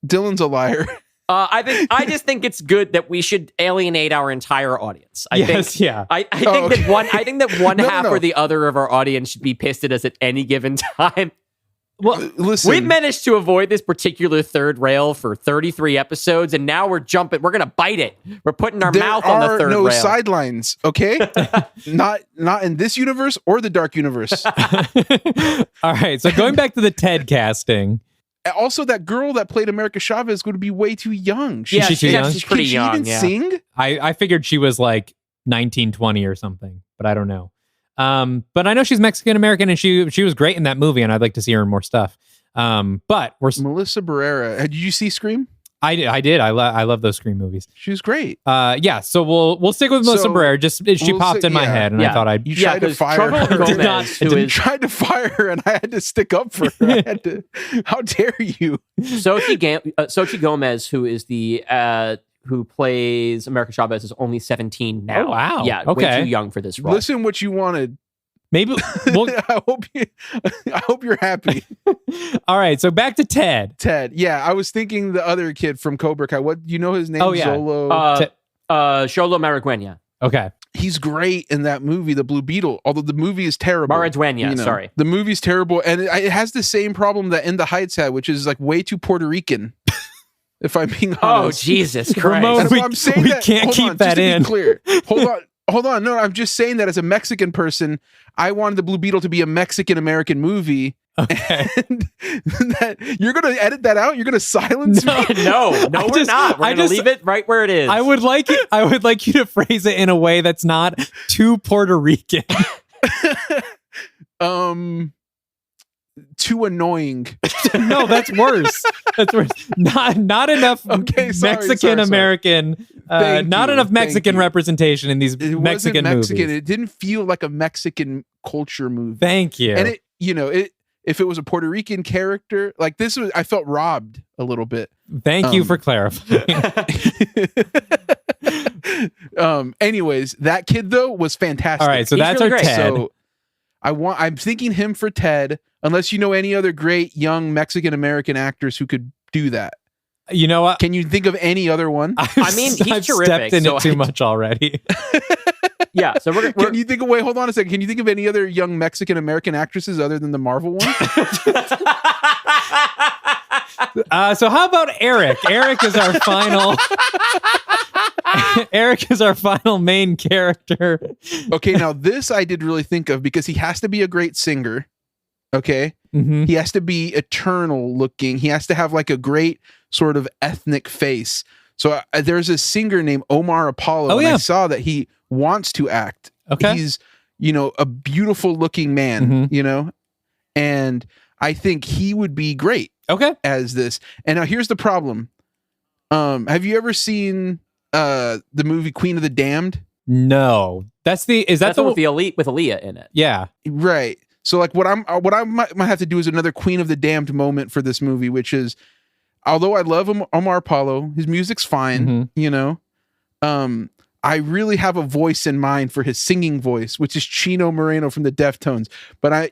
Dylan's a liar. I just think it's good that we should alienate our entire audience. I think that one half or the other of our audience should be pissed at us at any given time. Well, listen, we've managed to avoid this particular third rail for 33 episodes, and now we're jumping. We're going to bite it. We're putting our mouth on the third rail. There are no sidelines, okay? not in this universe or the dark universe. All right, so going back to the Ted casting. Also, that girl that played America Chavez is going to be way too young. She's too young? She's pretty young. Can she even sing? I figured she was like 19, 20 or something, but I don't know. But I know she's Mexican American, and she was great in that movie, and I'd like to see her in more stuff. But we're Melissa Barrera. Did you see Scream? I did. I love those Scream movies. She was great. Yeah. So we'll stick with Melissa Barrera. She popped in my head, and I thought I'd. You tried to fire her. Tried to fire her, and I had to stick up for her. I had to. How dare you? Xochitl Gomez, who is the who plays America Chavez, is only 17 now. Oh, wow. Yeah, okay. Way too young for this role. Listen what you wanted. Maybe I hope you're happy. All right, so back to Ted. Yeah, I was thinking the other kid from Cobra Kai. What you know his name? Oh yeah, Xolo Mariduena. Okay, he's great in that movie, The Blue Beetle. Although the movie is terrible. Mariduena, sorry. The movie's terrible, and it has the same problem that In the Heights had, which is like way too Puerto Rican. If I'm being honest. Oh, Jesus Christ. Ramon, we can't keep that in. Clear. Hold on. No, I'm just saying that as a Mexican person, I wanted The Blue Beetle to be a Mexican-American movie. Okay. And that, you're going to edit that out? You're going to silence me? No, we're not. We're going to leave it right where it is. I would like you to phrase it in a way that's not too Puerto Rican. Too annoying. No, that's worse. Not enough Mexican American. Not enough Mexican representation in these Mexican movies. It didn't feel like a Mexican culture movie. Thank you. And if it was a Puerto Rican character like this, I felt robbed a little bit. Thank you for clarifying. Anyways, that kid though was fantastic. All right, so that's really our Ted. So I'm thinking him for Ted. Unless you know any other great young Mexican American actors who could do that. You know what? Can you think of any other one? He's I've terrific. Stepped in it too much already. Yeah. So we're Can you think of? Wait, hold on a second. Can you think of any other young Mexican American actresses other than the Marvel one? So how about Eric? Eric is our final. Eric is our final main character. Okay, now this I did really think of because he has to be a great singer. Okay, he has to be eternal looking. He has to have like a great sort of ethnic face. So there's a singer named Omar Apollo, and I saw that he wants to act. Okay, he's a beautiful looking man. And I think he would be great. Okay, as this. And now here's the problem. Have you ever seen the movie Queen of the Damned? No, that's the one with the elite with Aaliyah in it? Yeah, right. So like what I might have to do is another Queen of the Damned moment for this movie, which is, although I love Omar Apollo, his music's fine, I really have a voice in mind for his singing voice, which is Chino Moreno from the Deftones. But I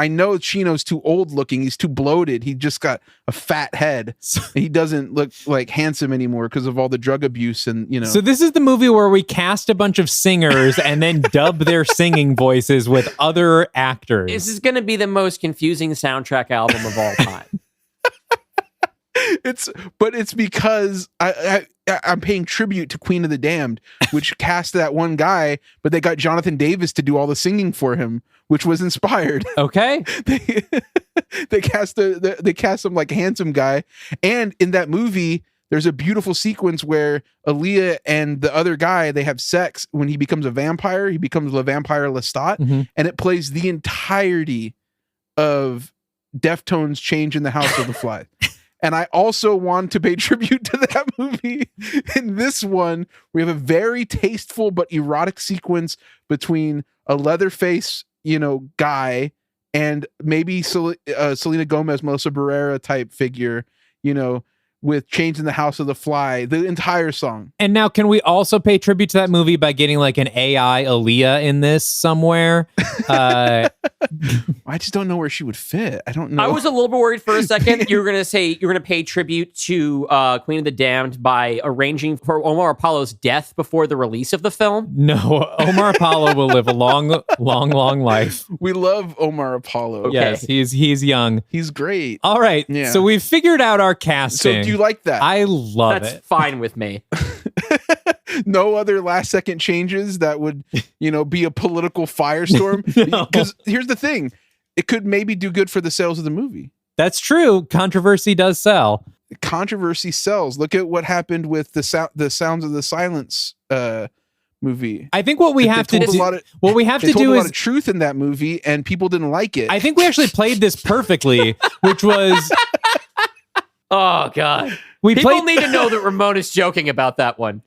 know Chino's too old looking. He's too bloated. He just got a fat head. He doesn't look like handsome anymore because of all the drug abuse and. So this is the movie where we cast a bunch of singers and then dub their singing voices with other actors. This is going to be the most confusing soundtrack album of all time. It's because I'm paying tribute to Queen of the Damned, which cast that one guy, but they got Jonathan Davis to do all the singing for him, which was inspired. Okay, they cast some like handsome guy, and in that movie, there's a beautiful sequence where Aaliyah and the other guy, they have sex. When he becomes a vampire, he becomes Le Vampire Lestat, and it plays the entirety of Deftones' Change in the House of the Fly. And I also want to pay tribute to that movie. In this one, we have a very tasteful but erotic sequence between a Leatherface, guy and maybe Selena Gomez, Melissa Barrera type figure, with Change in the House of the Fly, the entire song. And now, can we also pay tribute to that movie by getting like an AI Aaliyah in this somewhere? I just don't know where she would fit. I don't know. I was a little bit worried for a second. You were going to say you're going to pay tribute to Queen of the Damned by arranging for Omar Apollo's death before the release of the film. No, Omar Apollo will live a long, long, long life. We love Omar Apollo. Okay. Yes, he's young. He's great. All right. Yeah. So we've figured out our casting. So do you like that? I love it. That's fine with me. No other last second changes that would, be a political firestorm. Because here's the thing. It could maybe do good for the sales of the movie. That's true. Controversy does sell. Controversy sells. Look at what happened with the Sounds of the Silence movie. I think what we have to do is a lot of truth in that movie, and people didn't like it. I think we actually played this perfectly, which was. Oh God! People need to know that Ramon is joking about that one.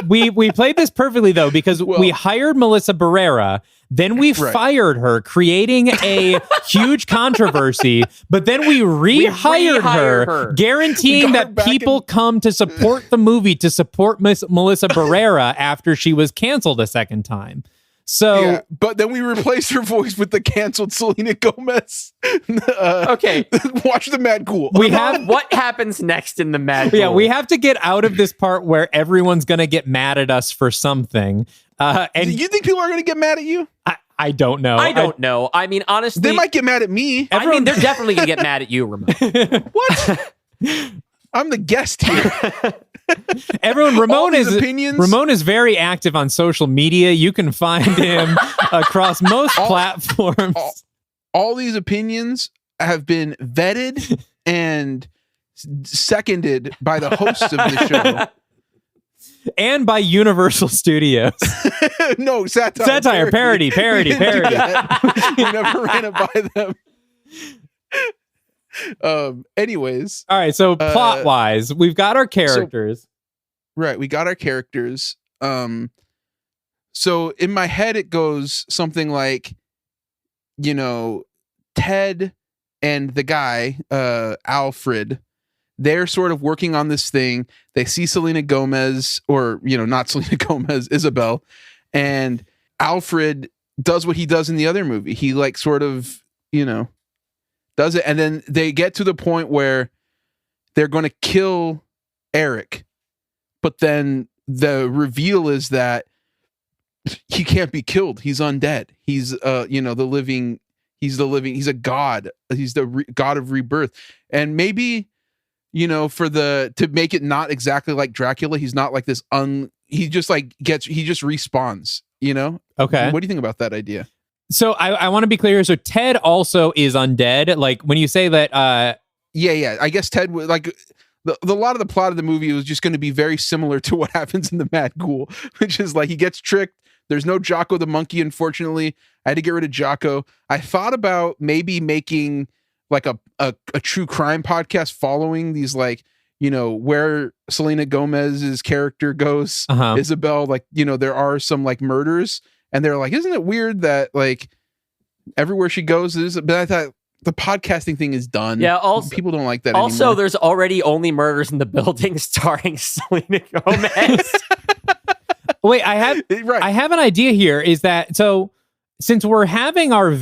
We played this perfectly though because we hired Melissa Barrera, then we fired her, creating a huge controversy. But then we rehired her, guaranteeing that people come to support the movie to support Melissa Barrera after she was canceled a second time. So, but then we replaced her voice with the canceled Selena Gomez. Okay, watch The Mad Ghoul. We have what happens next in The Mad Ghoul. Yeah, we have to get out of this part where everyone's going to get mad at us for something. And do you think people are going to get mad at you? I don't know. I don't know. I mean, honestly, they might get mad at me. They're definitely going to get mad at you, Ramon. What? I'm the guest here. Everyone, Ramon is very active on social media. You can find him across most platforms. All these opinions have been vetted and seconded by the hosts of the show. And by Universal Studios. No, satire, parody. We never ran it by them. Anyways. All right, so plot-wise, we've got our characters. We got our characters. So in my head, it goes something like, Ted and the guy, Alfred, they're sort of working on this thing. They see Selena Gomez, or, not Selena Gomez, Isabel, and Alfred does what he does in the other movie. He sort of, does it. And then they get to the point where they're going to kill Eric. But then the reveal is that he can't be killed. He's undead. He's, the living, He's the living. He's a god. He's the god of rebirth. And maybe, to make it not exactly like Dracula, he's not like this. He just respawns. Okay. What do you think about that idea? So I want to be clear. So Ted also is undead. Like when you say that. Yeah. I guess Ted would like. A lot of the plot of the movie was just going to be very similar to what happens in The Mad Ghoul, which is like he gets tricked. There's no Jocko the monkey, unfortunately. I had to get rid of Jocko. I thought about maybe making like a true crime podcast following these, like, where Selena Gomez's character goes, Isabel, like, there are some like murders, and they're like, isn't it weird that like everywhere she goes is, but I thought, the podcasting thing is done. Yeah, also people don't like that also, anymore. there's already only murders in the building starring Selena Gomez. Wait, I have an idea here. Is that so? Since we're having our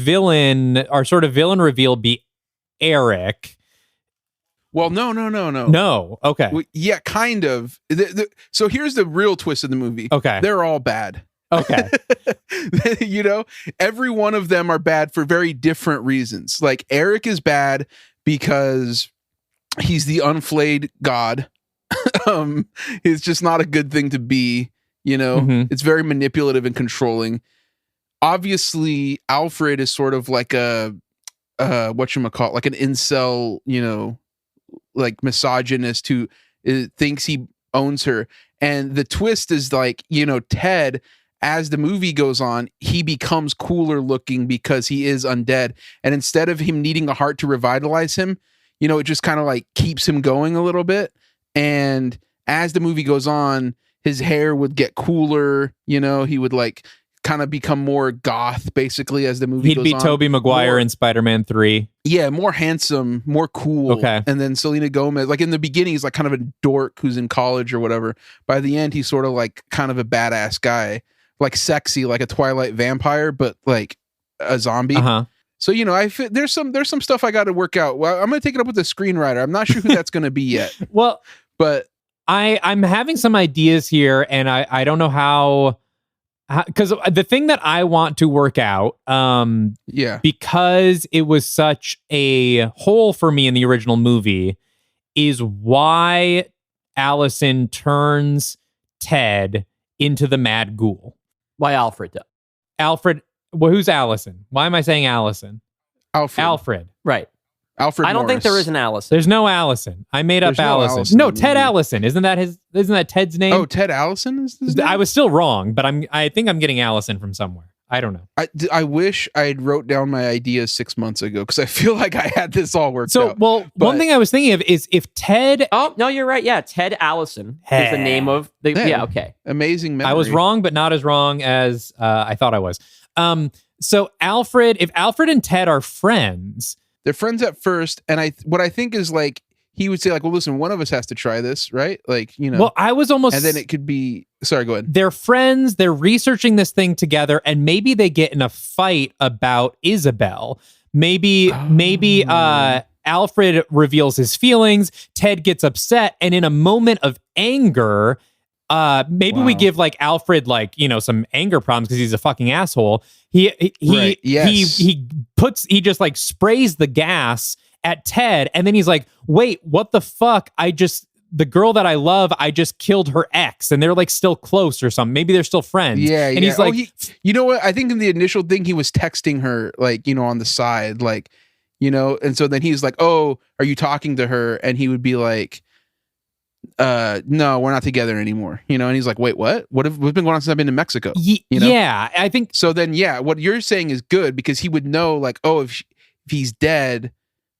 sort of villain reveal be Eric. Well, no. No. Okay. Yeah, kind of. So here's the real twist of the movie. Okay. They're all bad. Okay. Every one of them are bad for very different reasons. Like Eric is bad because he's the unflayed god. It's just not a good thing to be, It's very manipulative and controlling. Obviously, Alfred is sort of like a whatchamacallit, like an incel, like misogynist who thinks he owns her. And the twist is like, Ted, as the movie goes on, he becomes cooler looking because he is undead. And instead of him needing a heart to revitalize him, it just kind of like keeps him going a little bit. And as the movie goes on, his hair would get cooler. He would like kind of become more goth basically as the movie goes on. He'd be Tobey Maguire in Spider-Man 3. Yeah, more handsome, more cool. Okay. And then Selena Gomez, like in the beginning, he's like kind of a dork who's in college or whatever. By the end, he's sort of like kind of a badass guy. Like sexy, like a Twilight vampire, but like a zombie. So there's some stuff I got to work out. Well, I'm gonna take it up with the screenwriter. I'm not sure who that's gonna be yet. Well, but I'm having some ideas here, and I don't know how because the thing that I want to work out, because it was such a hole for me in the original movie, is why Allison turns Ted into the Mad Ghoul. Why Alfred, though? Alfred. Well, who's Allison? Why am I saying Allison? Alfred. Right. Alfred. I don't think there is an Allison. There's no Allison. I made up Allison. No, Ted Allison. Isn't that Ted's name? Oh, Ted Allison is his name? I was still wrong, but I think I'm getting Allison from somewhere. I don't know. I wish I had wrote down my ideas 6 months ago because I feel like I had this all worked out. One thing I was thinking of is if Ted... Oh, no, you're right. Yeah, Ted Allison is the name of the... Yeah, okay. Amazing memory. I was wrong, but not as wrong as I thought I was. So if Alfred and Ted are friends... They're friends at first, and what I think is like, he would say like, well, listen, one of us has to try this, right? Like, Well, I was almost... And then it could be... Sorry, go ahead. They're friends, they're researching this thing together, and maybe they get in a fight about Isabel. Maybe Alfred reveals his feelings, Ted gets upset, and in a moment of anger... we give like Alfred like some anger problems because he's a fucking asshole. He just like sprays the gas at Ted, and then he's like, "Wait, what the fuck? The girl that I love, I just killed her ex, and they're like still close or something. Maybe they're still friends." Yeah, and he's like, you know what? I think in the initial thing he was texting her like on the side, like and so then he's like, "Oh, are you talking to her?" And he would be like, no, we're not together anymore, and he's like, wait, what's been going on since I've been to Mexico? Yeah, I think so. Then what you're saying is good because he would know like, oh, if he's dead,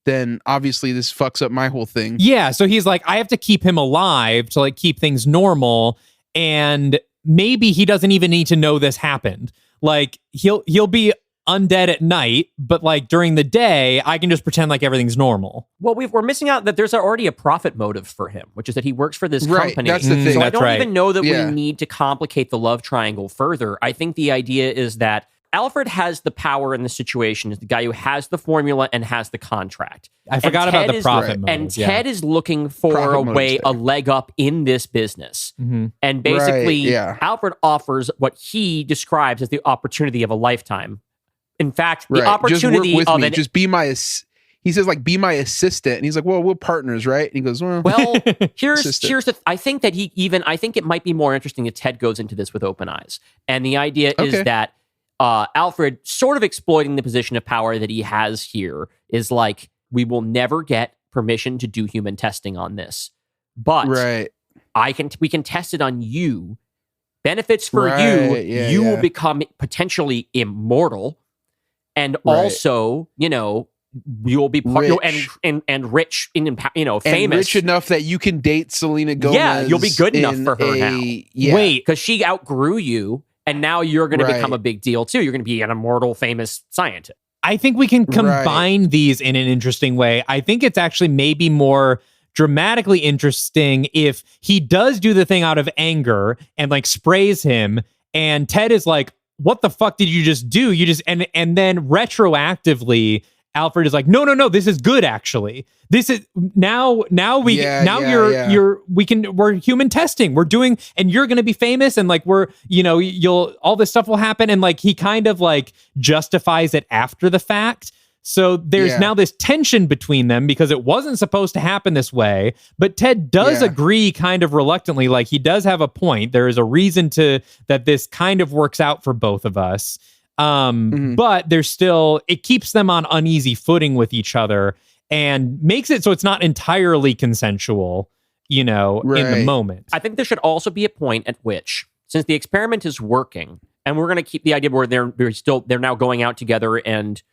then obviously this fucks up my whole thing. Yeah, so he's like, I have to keep him alive to like keep things normal, and maybe he doesn't even need to know this happened. Like he'll be undead at night, but like during the day, I can just pretend like everything's normal. Well, we're missing out that there's already a profit motive for him, which is that he works for this company. That's the thing. So I don't even know that we need to complicate the love triangle further. I think the idea is that Alfred has the power in the situation, is the guy who has the formula and has the contract. I forgot about the profit motive. And Ted is looking for a leg up in this business. Mm-hmm. And basically, Alfred offers what he describes as the opportunity of a lifetime. in fact, the opportunity just work with me. an Just be my. He says like, be my assistant, and he's like, well, we're partners, right? And he goes, well, here's the. I think that I think it might be more interesting if Ted goes into this with open eyes, and the idea is that Alfred, sort of exploiting the position of power that he has here, is like, we will never get permission to do human testing on this, but we can test it on you. Benefits for you. You will become potentially immortal, and also, you'll be rich. And rich, famous, and rich enough that you can date Selena Gomez. Yeah, you'll be good enough for her now. Yeah. Wait, because she outgrew you, and now you're going to become a big deal too. You're going to be an immortal, famous scientist. I think we can combine these in an interesting way. I think it's actually maybe more dramatically interesting if he does do the thing out of anger and like sprays him, and Ted is like, what the fuck did you just do? You just and then retroactively Alfred is like, no, this is good actually. This is we're human testing. We're doing, and you're gonna be famous, and like all this stuff will happen, and like he kind of like justifies it after the fact. So there's now this tension between them because it wasn't supposed to happen this way, but Ted does agree kind of reluctantly, like he does have a point. There is a reason that this kind of works out for both of us. But there's still, it keeps them on uneasy footing with each other and makes it so it's not entirely consensual, in the moment. I think there should also be a point at which, since the experiment is working, and we're going to keep the idea where they're now going out together and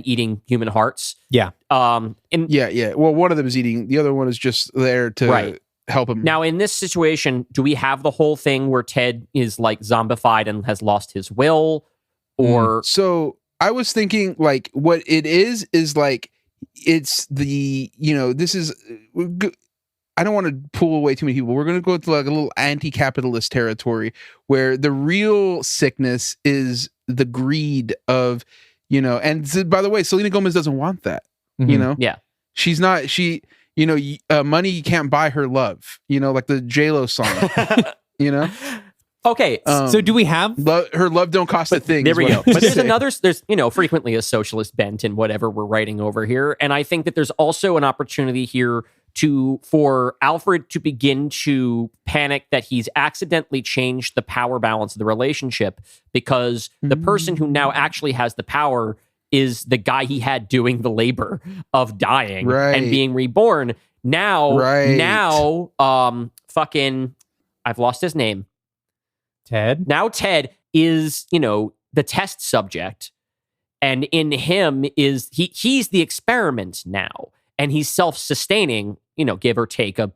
eating human hearts. Yeah. Well, one of them is eating. The other one is just there to help him. Now, in this situation, do we have the whole thing where Ted is like zombified and has lost his will? Or so I was thinking like what it is like it's the this is. I don't want to pull away too many people. We're going to go to like a little anti-capitalist territory where the real sickness is the greed of. And by the way, Selena Gomez doesn't want that, Yeah. She's not, money can't buy her love, like the J-Lo song, Okay. So do we have? Her love don't cost a thing. There we go. But there's frequently a socialist bent in whatever we're writing over here. And I think that there's also an opportunity here for Alfred to begin to panic that he's accidentally changed the power balance of the relationship because the person who now actually has the power is the guy he had doing the labor of dying and being reborn. Now, I've lost his name. Ted? Now Ted is, the test subject, and in him is he's the experiment now. And he's self-sustaining, give or take a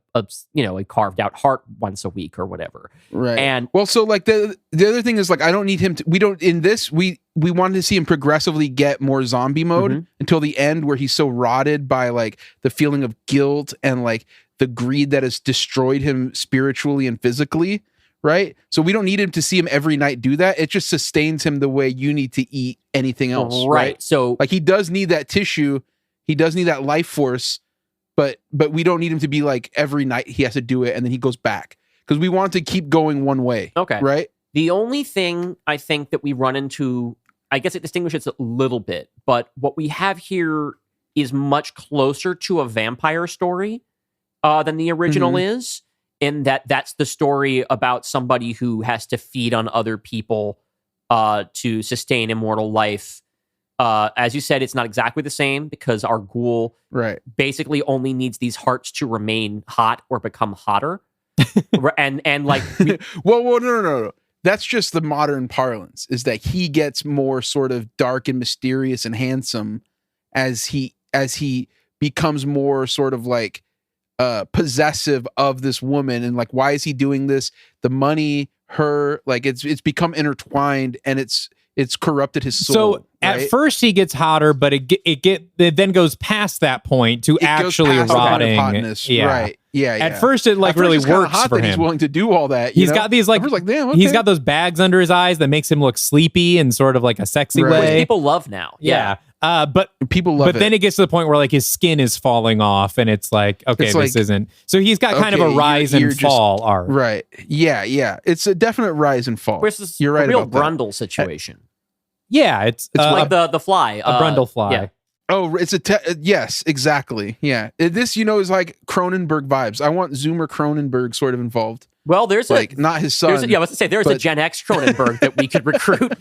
carved out heart once a week or whatever. Right. And well, so like the other thing is like, I don't need him to, we don't, in this, we wanted to see him progressively get more zombie mode until the end where he's so rotted by like the feeling of guilt and like the greed that has destroyed him spiritually and physically. Right. So we don't need him to see him every night do that. It just sustains him the way you need to eat anything else. Right. So like he does need that tissue. He does need that life force, but we don't need him to be like every night he has to do it and then he goes back because we want to keep going one way. Okay. Right. The only thing I think that we run into, I guess it distinguishes a little bit, but what we have here is much closer to a vampire story than the original is, in that's the story about somebody who has to feed on other people to sustain immortal life. As you said, it's not exactly the same because our ghoul basically only needs these hearts to remain hot or become hotter. and like, well, no. That's just the modern parlance, is that he gets more sort of dark and mysterious and handsome as he becomes more sort of like possessive of this woman. And like, why is he doing this? The money, her, like it's become intertwined and it's corrupted his soul. So at first he gets hotter, but it then goes past that point to actually rotting. Hotness. Yeah. Right. Yeah. At first it like really works for him. He's willing to do all that. He's got these like damn, okay. He's got those bags under his eyes that makes him look sleepy in sort of like a sexy way. Which people love now. Yeah. But people love it. But then it gets to the point where like his skin is falling off and it's like, okay, it's this isn't. So he's got kind of a rise and fall arc. Right. Yeah. It's a definite rise and fall. This is You're right a real about Brundle situation. Yeah, it's like the fly, a Brundle fly. Yeah. Oh, it's yes, exactly. Yeah, this is like Cronenberg vibes. I want Zoomer Cronenberg sort of involved. Well, there's not his son. I was going to say there's a Gen X Cronenberg that we could recruit.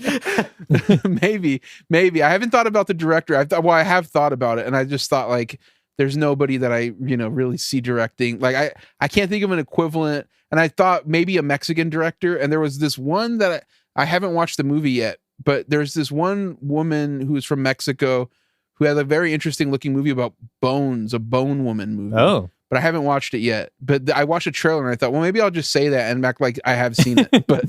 maybe. I haven't thought about the director. I have thought about it, and I just thought like there's nobody that I really see directing. Like I can't think of an equivalent. And I thought maybe a Mexican director. And there was this one that I haven't watched the movie yet, but there's this one woman who is from Mexico who had a very interesting looking movie about bones, a bone woman movie. Oh. But I haven't watched it yet. But I watched a trailer and I thought, well, maybe I'll just say that and act like I have seen it. But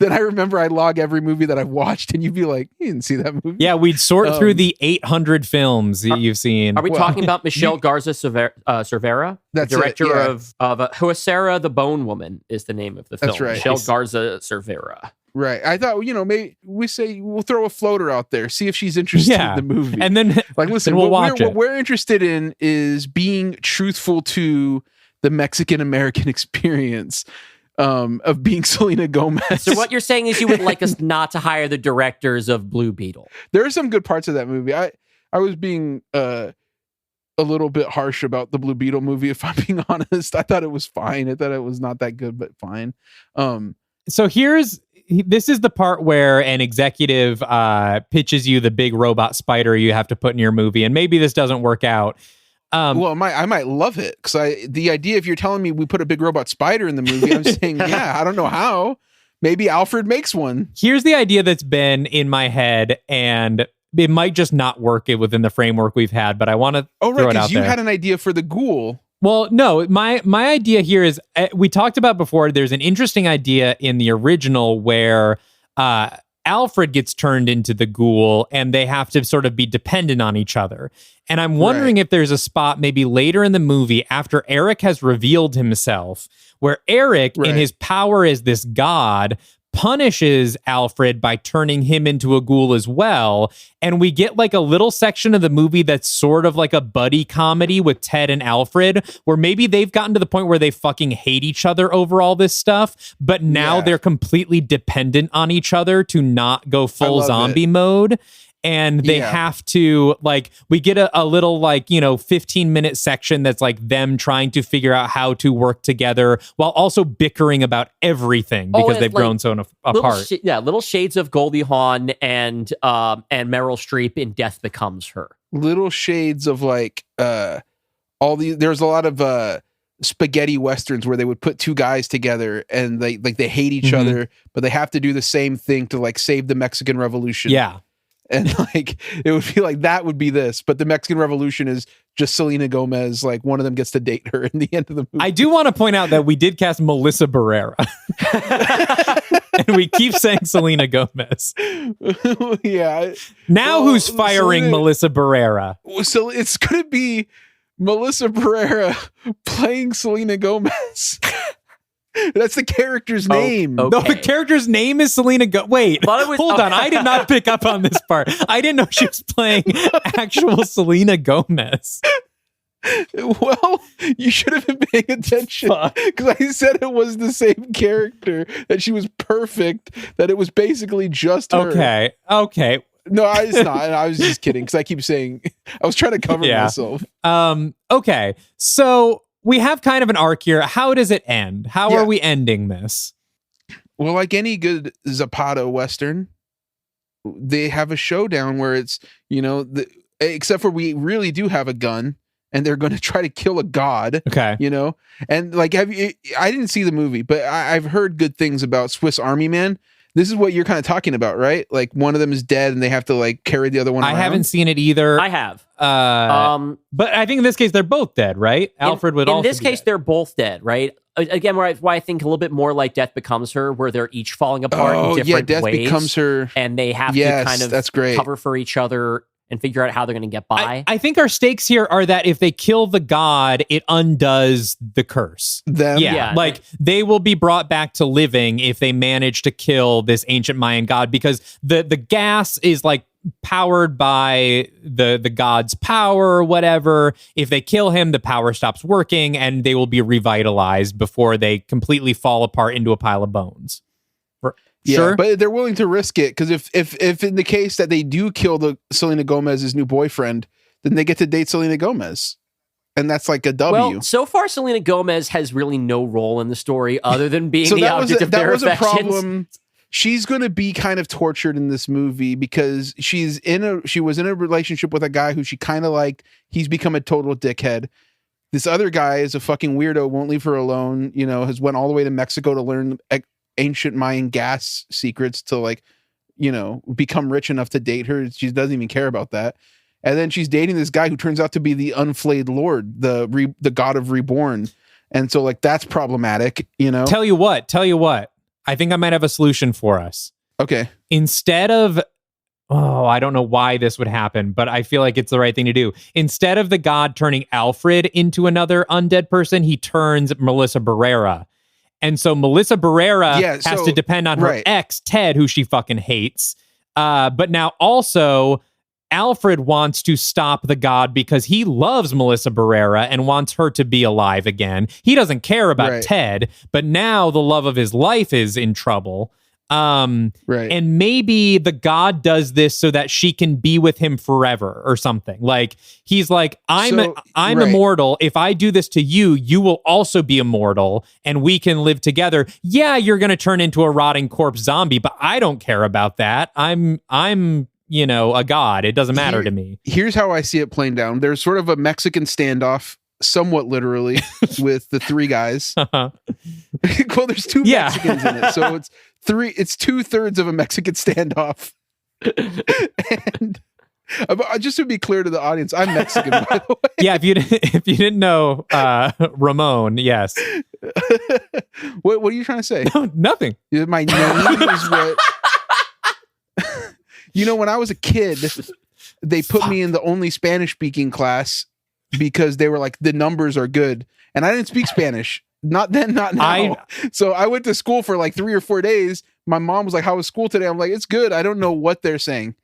then I remember I log every movie that I've watched and you'd be like, you didn't see that movie? Yeah, we'd sort through the 800 films that you've seen. Are we talking about Michelle Garza Cervera? That's director it, yeah. of Huesera the Bone Woman is the name of the film. That's right. Michelle Garza Cervera. Right. I thought, maybe we'll throw a floater out there, see if she's interested in the movie. And then like, listen, then we'll watch what we're interested in is being truthful to the Mexican American experience of being Selena Gomez. So what you're saying is you would like us not to hire the directors of Blue Beetle. There are some good parts of that movie. I was being a little bit harsh about the Blue Beetle movie, if I'm being honest. I thought it was fine. I thought it was not that good, but fine. So this is the part where an executive pitches you the big robot spider you have to put in your movie, and maybe this doesn't work out. Well, I might love it because the idea, if you're telling me we put a big robot spider in the movie, I'm saying, yeah, I don't know how. Maybe Alfred makes one. Here's the idea that's been in my head, and it might just not work within the framework we've had, but I want to throw it out there. Because you had an idea for the ghoul. Well, no, my idea here is we talked about before. There's an interesting idea in the original where Alfred gets turned into the ghoul and they have to sort of be dependent on each other. And I'm wondering if there's a spot maybe later in the movie after Eric has revealed himself where Eric, in his power as this god, punishes Alfred by turning him into a ghoul as well. And we get like a little section of the movie that's sort of like a buddy comedy with Ted and Alfred, where maybe they've gotten to the point where they fucking hate each other over all this stuff, but now they're completely dependent on each other to not go full zombie mode. And they have to, like, we get a little, 15-minute section that's like them trying to figure out how to work together while also bickering about everything because they've grown so apart. Little shades of Goldie Hawn and Meryl Streep in Death Becomes Her. Little shades of there's a lot of spaghetti westerns where they would put two guys together and they hate each other, but they have to do the same thing to save the Mexican Revolution. Yeah. And it would be like that would be this, but the Mexican Revolution is just Selena Gomez. One of them gets to date her in the end of the movie. I do want to point out that we did cast Melissa Barrera, and we keep saying Selena Gomez. Yeah. Now who's firing Melissa Barrera? So it's going to be Melissa Barrera playing Selena Gomez. That's the character's name. Okay. No, the character's name is Selena Wait, hold on. I did not pick up on this part. I didn't know she was playing actual Selena Gomez. Well, you should have been paying attention because I said it was the same character, that she was perfect, that it was basically just her. Okay. No, it's not. I was just kidding because I keep saying I was trying to cover myself. Okay. So we have kind of an arc here. How does it end? How are we ending this? Well, like any good Zapata Western, they have a showdown where it's, except for we really do have a gun and they're going to try to kill a god. Okay. And I didn't see the movie, but I've heard good things about Swiss Army Man. This is what you're kind of talking about, right? Like one of them is dead and they have to carry the other one around. I haven't seen it either. I have. But I think in this case, they're both dead, right? Alfred would also in this case, they're both dead, right? Again, why I think a little bit more like Death Becomes Her, where they're each falling apart in different Death ways. Becomes Her. And they have to kind of that's great. cover for each other and figure out how they're going to get by. I think our stakes here are that if they kill the god, it undoes the curse. They will be brought back to living if they manage to kill this ancient Mayan god, because the gas is powered by the god's power or whatever. If they kill him, the power stops working and they will be revitalized before they completely fall apart into a pile of bones. Yeah, sure. but they're willing to risk it because if in the case that they do kill the Selena Gomez's new boyfriend, then they get to date Selena Gomez. And that's like a W. Well, so far, Selena Gomez has really no role in the story other than being the object of their affections. That was a problem. She's going to be kind of tortured in this movie because she was in a relationship with a guy who she kind of liked. He's become a total dickhead. This other guy is a fucking weirdo, won't leave her alone, has went all the way to Mexico to learn ancient Mayan gas secrets to become rich enough to date her. She doesn't even care about that. And then she's dating this guy who turns out to be the unflayed Lord, the God of Reborn. And so that's problematic, Tell you what, I think I might have a solution for us. Okay. Instead of, I don't know why this would happen, but I feel like it's the right thing to do. Instead of the god turning Alfred into another undead person, he turns Melissa Barrera. And so Melissa Barrera has to depend on her ex, Ted, who she fucking hates. But now also, Alfred wants to stop the god because he loves Melissa Barrera and wants her to be alive again. He doesn't care about Ted, but now the love of his life is in trouble. And maybe the god does this so that she can be with him forever or something. He's like, I'm immortal. If I do this to you, you will also be immortal and we can live together. Yeah, you're going to turn into a rotting corpse zombie, but I don't care about that. I'm a god. It doesn't matter to me. Here's how I see it playing down. There's sort of a Mexican standoff, somewhat literally, with the three guys. Well, there's two Mexicans in it, so it's 2/3 of a Mexican standoff. And just to be clear to the audience, I'm Mexican, by the way. Yeah, if you didn't know, Ramon, yes. What are you trying to say? No, nothing. My name is what. When I was a kid, they put me in the only Spanish-speaking class because they were like, the numbers are good. And I didn't speak Spanish. Not then, not now. So I went to school for 3 or 4 days. My mom was like, how was school today? I'm like, it's good. I don't know what they're saying.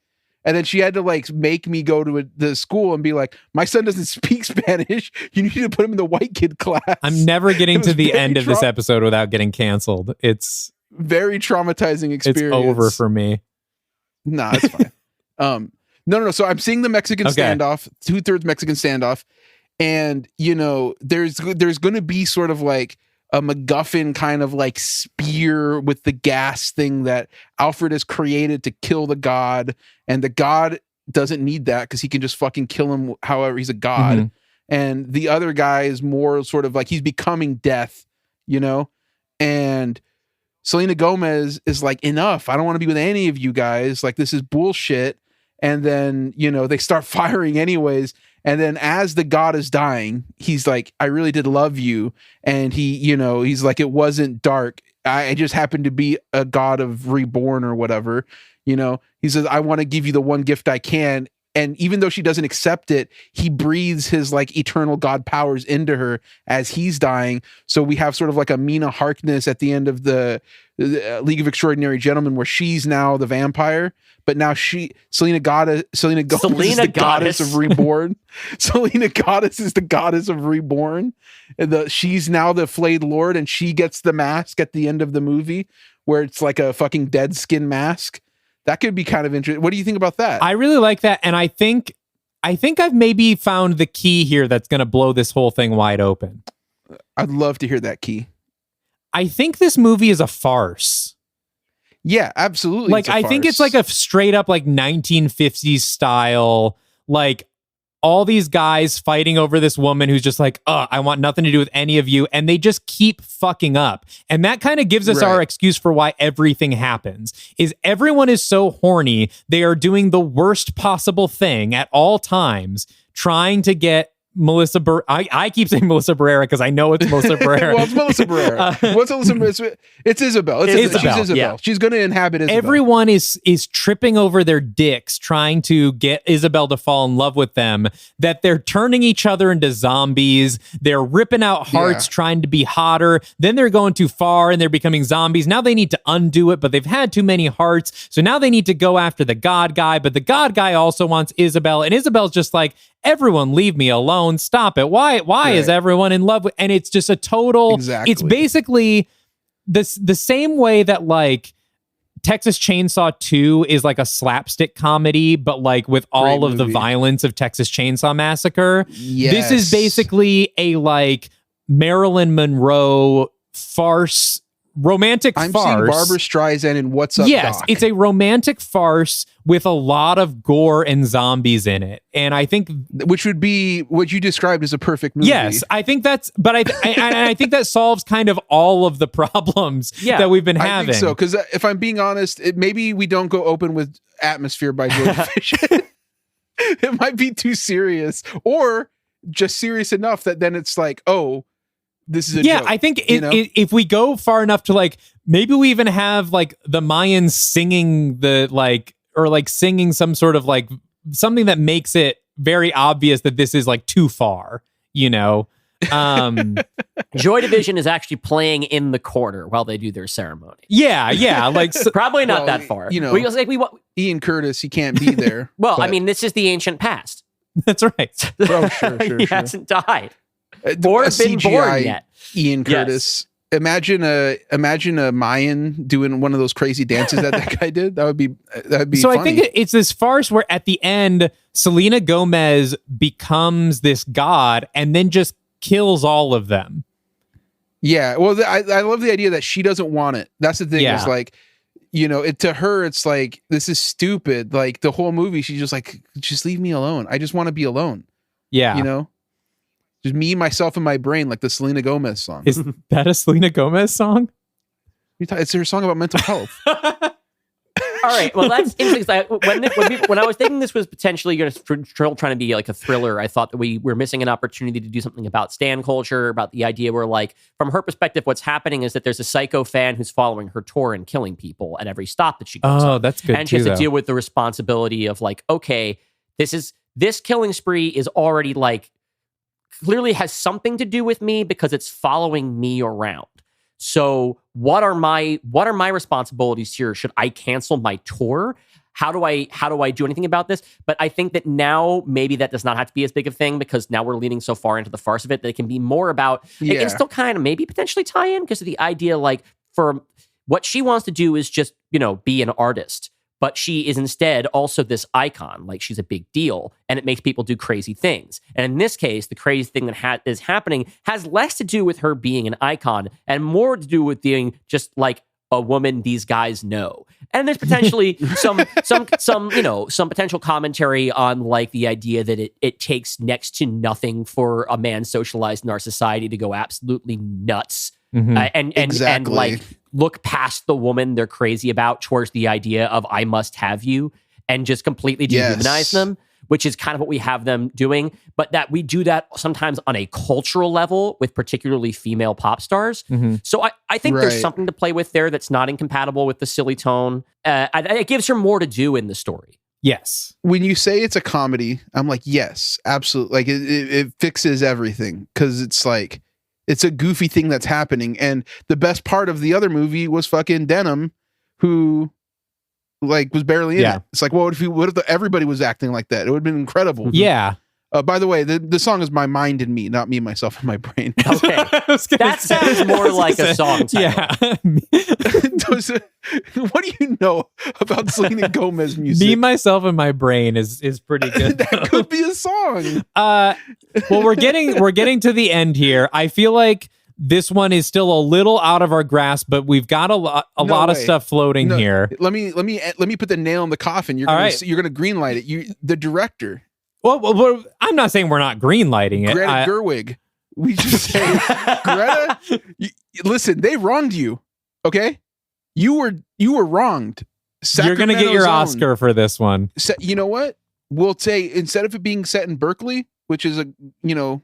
And then she had to make me go to the school and be like, my son doesn't speak Spanish. You need to put him in the white kid class. I'm never getting to the end of this episode without getting canceled. It's very traumatizing experience. It's over for me. Nah, it's fine. No. So I'm seeing the Mexican standoff, 2/3 Mexican standoff. And, there's going to be sort of a MacGuffin kind of spear with the gas thing that Alfred has created to kill the god. And the god doesn't need that because he can just fucking kill him however, he's a god. Mm-hmm. And the other guy is more sort of he's becoming death, and Selena Gomez is enough. I don't want to be with any of you guys. This is bullshit. And then, they start firing anyways. And then as the god is dying, he's like, I really did love you. And he's like, it wasn't dark. I just happened to be a god of reborn or whatever. He says, I want to give you the one gift I can. And even though she doesn't accept it, he breathes his eternal god powers into her as he's dying. So we have sort of a Mina Harkness at the end of the League of Extraordinary Gentlemen, where she's now the vampire, but now Selena Gomez is the goddess of reborn. Selena Goddess is the goddess of reborn. And she's now the flayed lord, and she gets the mask at the end of the movie, where it's a fucking dead skin mask. That could be kind of interesting. What do you think about that? I really like that. And I think I've maybe found the key here that's going to blow this whole thing wide open. I'd love to hear that key. I think this movie is a farce. Yeah, absolutely. I think it's a straight up 1950s style, all these guys fighting over this woman who's just I want nothing to do with any of you. And they just keep fucking up. And that kind of gives us our excuse for why everything happens, is everyone is so horny. They are doing the worst possible thing at all times, trying to get Melissa I keep saying Melissa Barrera because I know it's Melissa Barrera. Well, it's Melissa Barrera. What's Melissa Barrera? It's Isabel. She's Isabel. Yeah. She's going to inhabit Isabel. Everyone is tripping over their dicks trying to get Isabel to fall in love with them, that they're turning each other into zombies. They're ripping out hearts trying to be hotter. Then they're going too far and they're becoming zombies. Now they need to undo it, but they've had too many hearts. So now they need to go after the god guy, but the god guy also wants Isabel. And Isabel's just everyone leave me alone. Stop it. Why is everyone in love with? And it's just a total, it's basically the same way that Texas Chainsaw 2 is like a slapstick comedy, but like with all of the violence of Texas Chainsaw Massacre. Yes. This is basically a like Marilyn Monroe farce, romantic farce. I'm seeing Barbara Streisand in What's Up, Yes, Doc. it's a romantic farce with a lot of gore and zombies in it. And I think... Which would be what you described as a perfect movie. Yes, I think that's... But I think that solves kind of all of the problems that we've been having. I think so, because if I'm being honest, maybe we don't go open with Atmosphere by Joy Division. It might be too serious. Or just serious enough that then it's like, oh, this is a joke. I think if we go far enough to like, maybe we even have like the Mayans singing the like, or like singing some sort of like something that makes it very obvious that this is like too far, you know? Joy Division is actually playing in the corner while they do their ceremony. Yeah. Like probably not that far. You know, Ian Curtis, he can't be there. Well, I mean, this is the ancient past. That's right. Oh, sure. He hasn't died. Or been born yet. Ian Curtis. Yes. Imagine a Mayan doing one of those crazy dances that guy did. That would be so funny. I think it's this farce where at the end Selena Gomez becomes this god and then just kills all of them. Yeah, well, I love the idea that she doesn't want it. That's the thing. Is like, you know, to her it's like, this is stupid. Like the whole movie, she's just like, just leave me alone. I just want to be alone. Yeah, you know. Just me, myself, and my brain, like the Selena Gomez song. Is that a Selena Gomez song? It's her song about mental health. All right. Well, that's interesting. When I was thinking this was potentially going to trying to be like a thriller, I thought that we were missing an opportunity to do something about stan culture, about the idea where, like, from her perspective, what's happening is that there's a psycho fan who's following her tour and killing people at every stop that she goes on. Oh, that's good. And she has to deal with the responsibility of like, okay, this killing spree is already like, clearly has something to do with me because it's following me around. So what are my responsibilities here? Should I cancel my tour? How do I do anything about this? But I think that now maybe that does not have to be as big a thing because now we're leaning so far into the farce of it that it can be more about, it can still kind of maybe potentially tie in because of the idea, like, for what she wants to do is just, you know, be an artist. But she is instead also this icon, like she's a big deal, and it makes people do crazy things. And in this case, the crazy thing that is happening has less to do with her being an icon and more to do with being just like a woman these guys know. And there's potentially some potential commentary on like the idea that it takes next to nothing for a man socialized in our society to go absolutely nuts. And like look past the woman they're crazy about towards the idea of I must have you and just completely dehumanize them, which is kind of what we have them doing. But that we do that sometimes on a cultural level with particularly female pop stars. So I think there's something to play with there that's not incompatible with the silly tone. It gives her more to do in the story. Yes. When you say it's a comedy, I'm like, yes, absolutely. Like it fixes everything because it's like, it's a goofy thing that's happening. And the best part of the other movie was fucking Denham, who like was barely in it. It's like, what if everybody was acting like that? It would have been incredible. Yeah. By the way, the song is My Mind and Me, not Me, Myself, and My Brain. Okay. That sounds more like a song title. Yeah. What do you know about Selena Gomez music? Me, Myself, and My Brain is pretty good. That could be a song. Well, we're getting to the end here. I feel like this one is still a little out of our grasp, but we've got a lot of stuff floating here. Let me put the nail in the coffin. You're gonna greenlight it. The director. Well, I'm not saying we're not greenlighting it. Greta Gerwig. We just say, Greta, listen, they wronged you. Okay, you were wronged. You're gonna get your Oscar for this one. You know what? We'll say instead of it being set in Berkeley, which is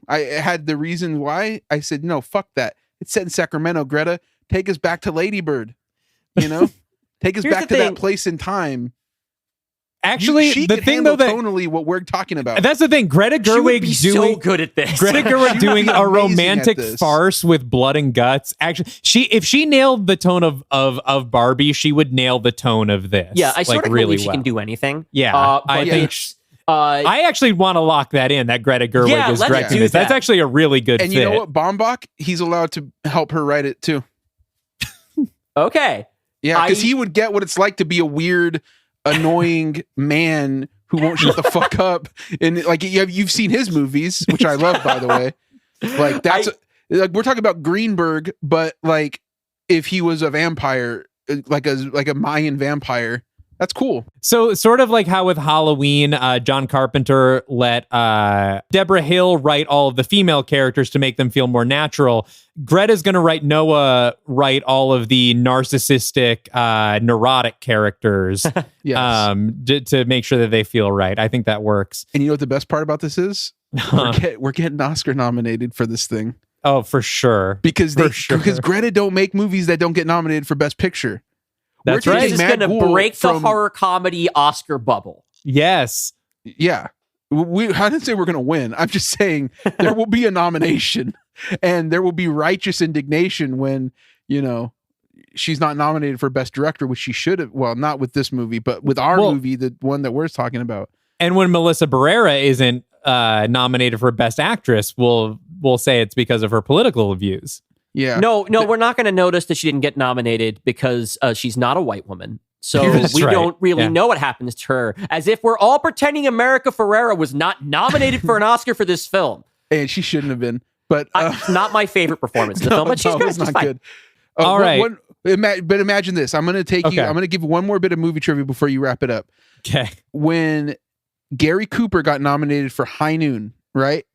I had the reason why. I said no, fuck that. It's set in Sacramento. Greta, take us back to Lady Bird. Take us back to that place in time. Actually, the thing though that tonally what we're talking about. That's the thing. Greta Gerwig so good at this. Greta Gerwig doing a romantic farce with blood and guts. Actually, if she nailed the tone of Barbie, she would nail the tone of this. Yeah, I sort of really believe she can do anything. Yeah, I think. I actually want to lock that in. That Greta Gerwig is directing this. That's actually a really good. And fit. You know what, Baumbach, he's allowed to help her write it too. Okay. Yeah, because he would get what it's like to be a weird, annoying man who won't shut the fuck up. And like you've seen his movies, which I love, by the way. Like that's like we're talking about Greenberg, but like if he was a vampire, like a Mayan vampire. That's cool. So sort of like how with Halloween, John Carpenter let Deborah Hill write all of the female characters to make them feel more natural. Greta's going to write all of the narcissistic, neurotic characters yes. To make sure that they feel right. I think that works. And you know what the best part about this is? We're getting Oscar nominated for this thing. Oh, for sure. Because Greta don't make movies that don't get nominated for Best Picture. That's right. This is going to break the horror comedy Oscar bubble. Yes. Yeah. I didn't say we're going to win. I'm just saying there will be a nomination and there will be righteous indignation when, she's not nominated for Best Director, which she should have. Well, not with this movie, but with our movie, the one that we're talking about. And when Melissa Barrera isn't nominated for Best Actress, we'll say it's because of her political views. Yeah. No, we're not going to notice that she didn't get nominated because she's not a white woman. So we don't really know what happens to her. As if we're all pretending America Ferrera was not nominated for an Oscar for this film. And she shouldn't have been. But not my favorite performance in the film, but she's good. It's not good. All right. But imagine this. I'm going to I'm going to give one more bit of movie trivia before you wrap it up. Okay. When Gary Cooper got nominated for High Noon, right?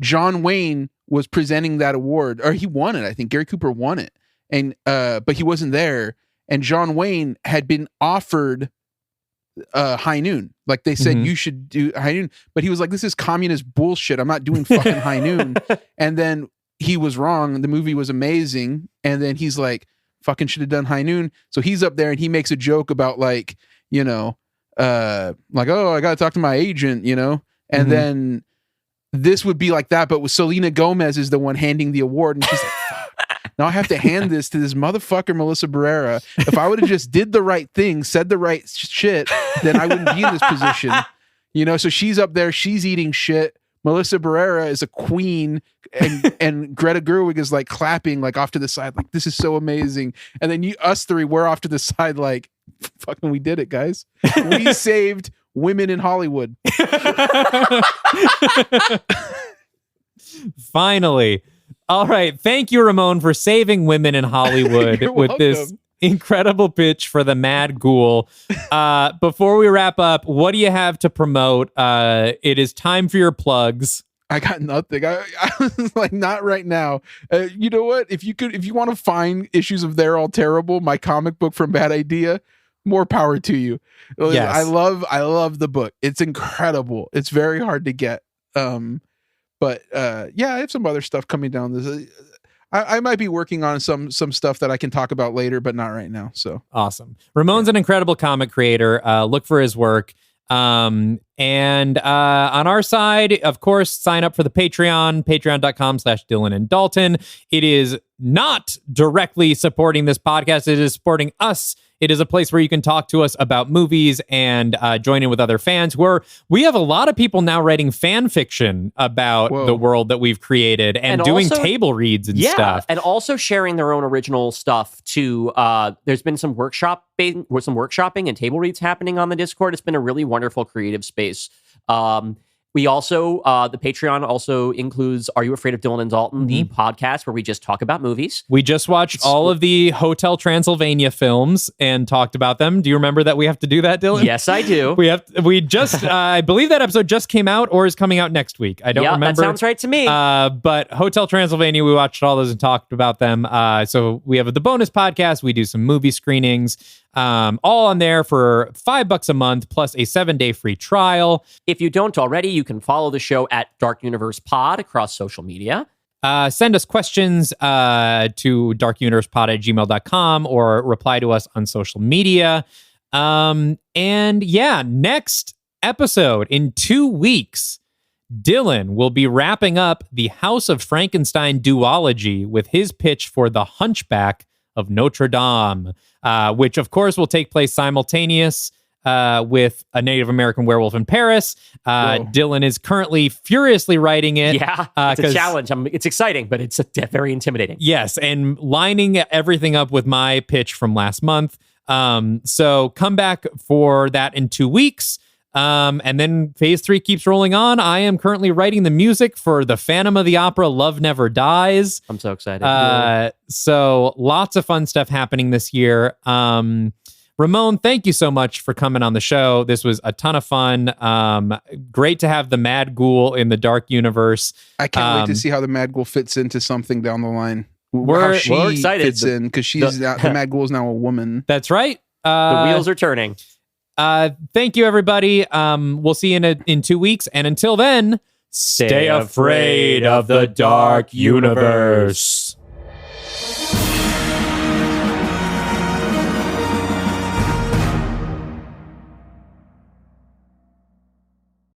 John Wayne was presenting that award, or he won it. I think Gary Cooper won it, and but he wasn't there. And John Wayne had been offered High Noon. Like they said, you should do High Noon, but he was like, "This is communist bullshit. I'm not doing fucking High Noon." And then he was wrong. The movie was amazing, and then he's like, "Fucking should have done High Noon." So he's up there and he makes a joke about like, like, "Oh, I got to talk to my agent," and then. This would be like that, but with Selena Gomez is the one handing the award, and she's like, "Fuck, now I have to hand this to this motherfucker Melissa Barrera. If I would have just did the right thing, said the right shit, then I wouldn't be in this position." So she's up there, she's eating shit. Melissa Barrera is a queen, and Greta Gerwig is like clapping like off to the side, like this is so amazing. And then us three, we're off to the side, like fucking, we did it, guys. We saved women in Hollywood. Finally. All right. Thank you, Ramon, for saving women in Hollywood with this incredible pitch for The Mad Ghoul. Before we wrap up, what do you have to promote? It is time for your plugs. I got nothing. I was like, not right now. You know what? If you want to find issues of They're All Terrible, my comic book from Bad Idea, more power to you. Yes. I love the book. It's incredible. It's very hard to get. But I have some other stuff coming down. This I might be working on some stuff that I can talk about later, but not right now. So awesome. Ramon's an incredible comic creator. Look for his work. And on our side, of course, sign up for the Patreon, patreon.com/Dylan and Dalton. It is not directly supporting this podcast. It is supporting us. It is a place where you can talk to us about movies and join in with other fans. We have a lot of people now writing fan fiction about the world that we've created and doing also, table reads and stuff. And also sharing their own original stuff too. There's been some workshopping and table reads happening on the Discord. It's been a really wonderful creative space. We also, the Patreon also includes Are You Afraid of Dylan and Dalton, the podcast where we just talk about movies. We just watched all of the Hotel Transylvania films and talked about them. Do you remember that we have to do that, Dylan? Yes, I do. We just, I believe that episode just came out or is coming out next week. I don't remember. That sounds right to me. But Hotel Transylvania, we watched all those and talked about them. So we have the bonus podcast. We do some movie screenings. All on there for $5 a month plus a 7-day free trial. If you don't already, you can follow the show at Dark Universe Pod across social media. Send us questions to darkuniversepod@gmail.com or reply to us on social media. Next episode in 2 weeks, Dylan will be wrapping up the House of Frankenstein duology with his pitch for The Hunchback of Notre Dame, which of course will take place simultaneous with a Native American werewolf in Paris. Dylan is currently furiously writing it. Yeah, it's a challenge. It's exciting, but it's very intimidating. Yes, and lining everything up with my pitch from last month. So come back for that in 2 weeks. And then phase 3 keeps rolling on. I am currently writing the music for the Phantom of the Opera, Love Never Dies. I'm so excited. So lots of fun stuff happening this year. Ramon, thank you so much for coming on the show. This was a ton of fun. Great to have the Mad Ghoul in the Dark Universe. I can't wait to see how the Mad Ghoul fits into something down the line. We're excited. Fits in because the Mad Ghoul is now a woman. That's right. The wheels are turning. Thank you, everybody. We'll see you in 2 weeks. And until then, stay afraid of the Dark Universe.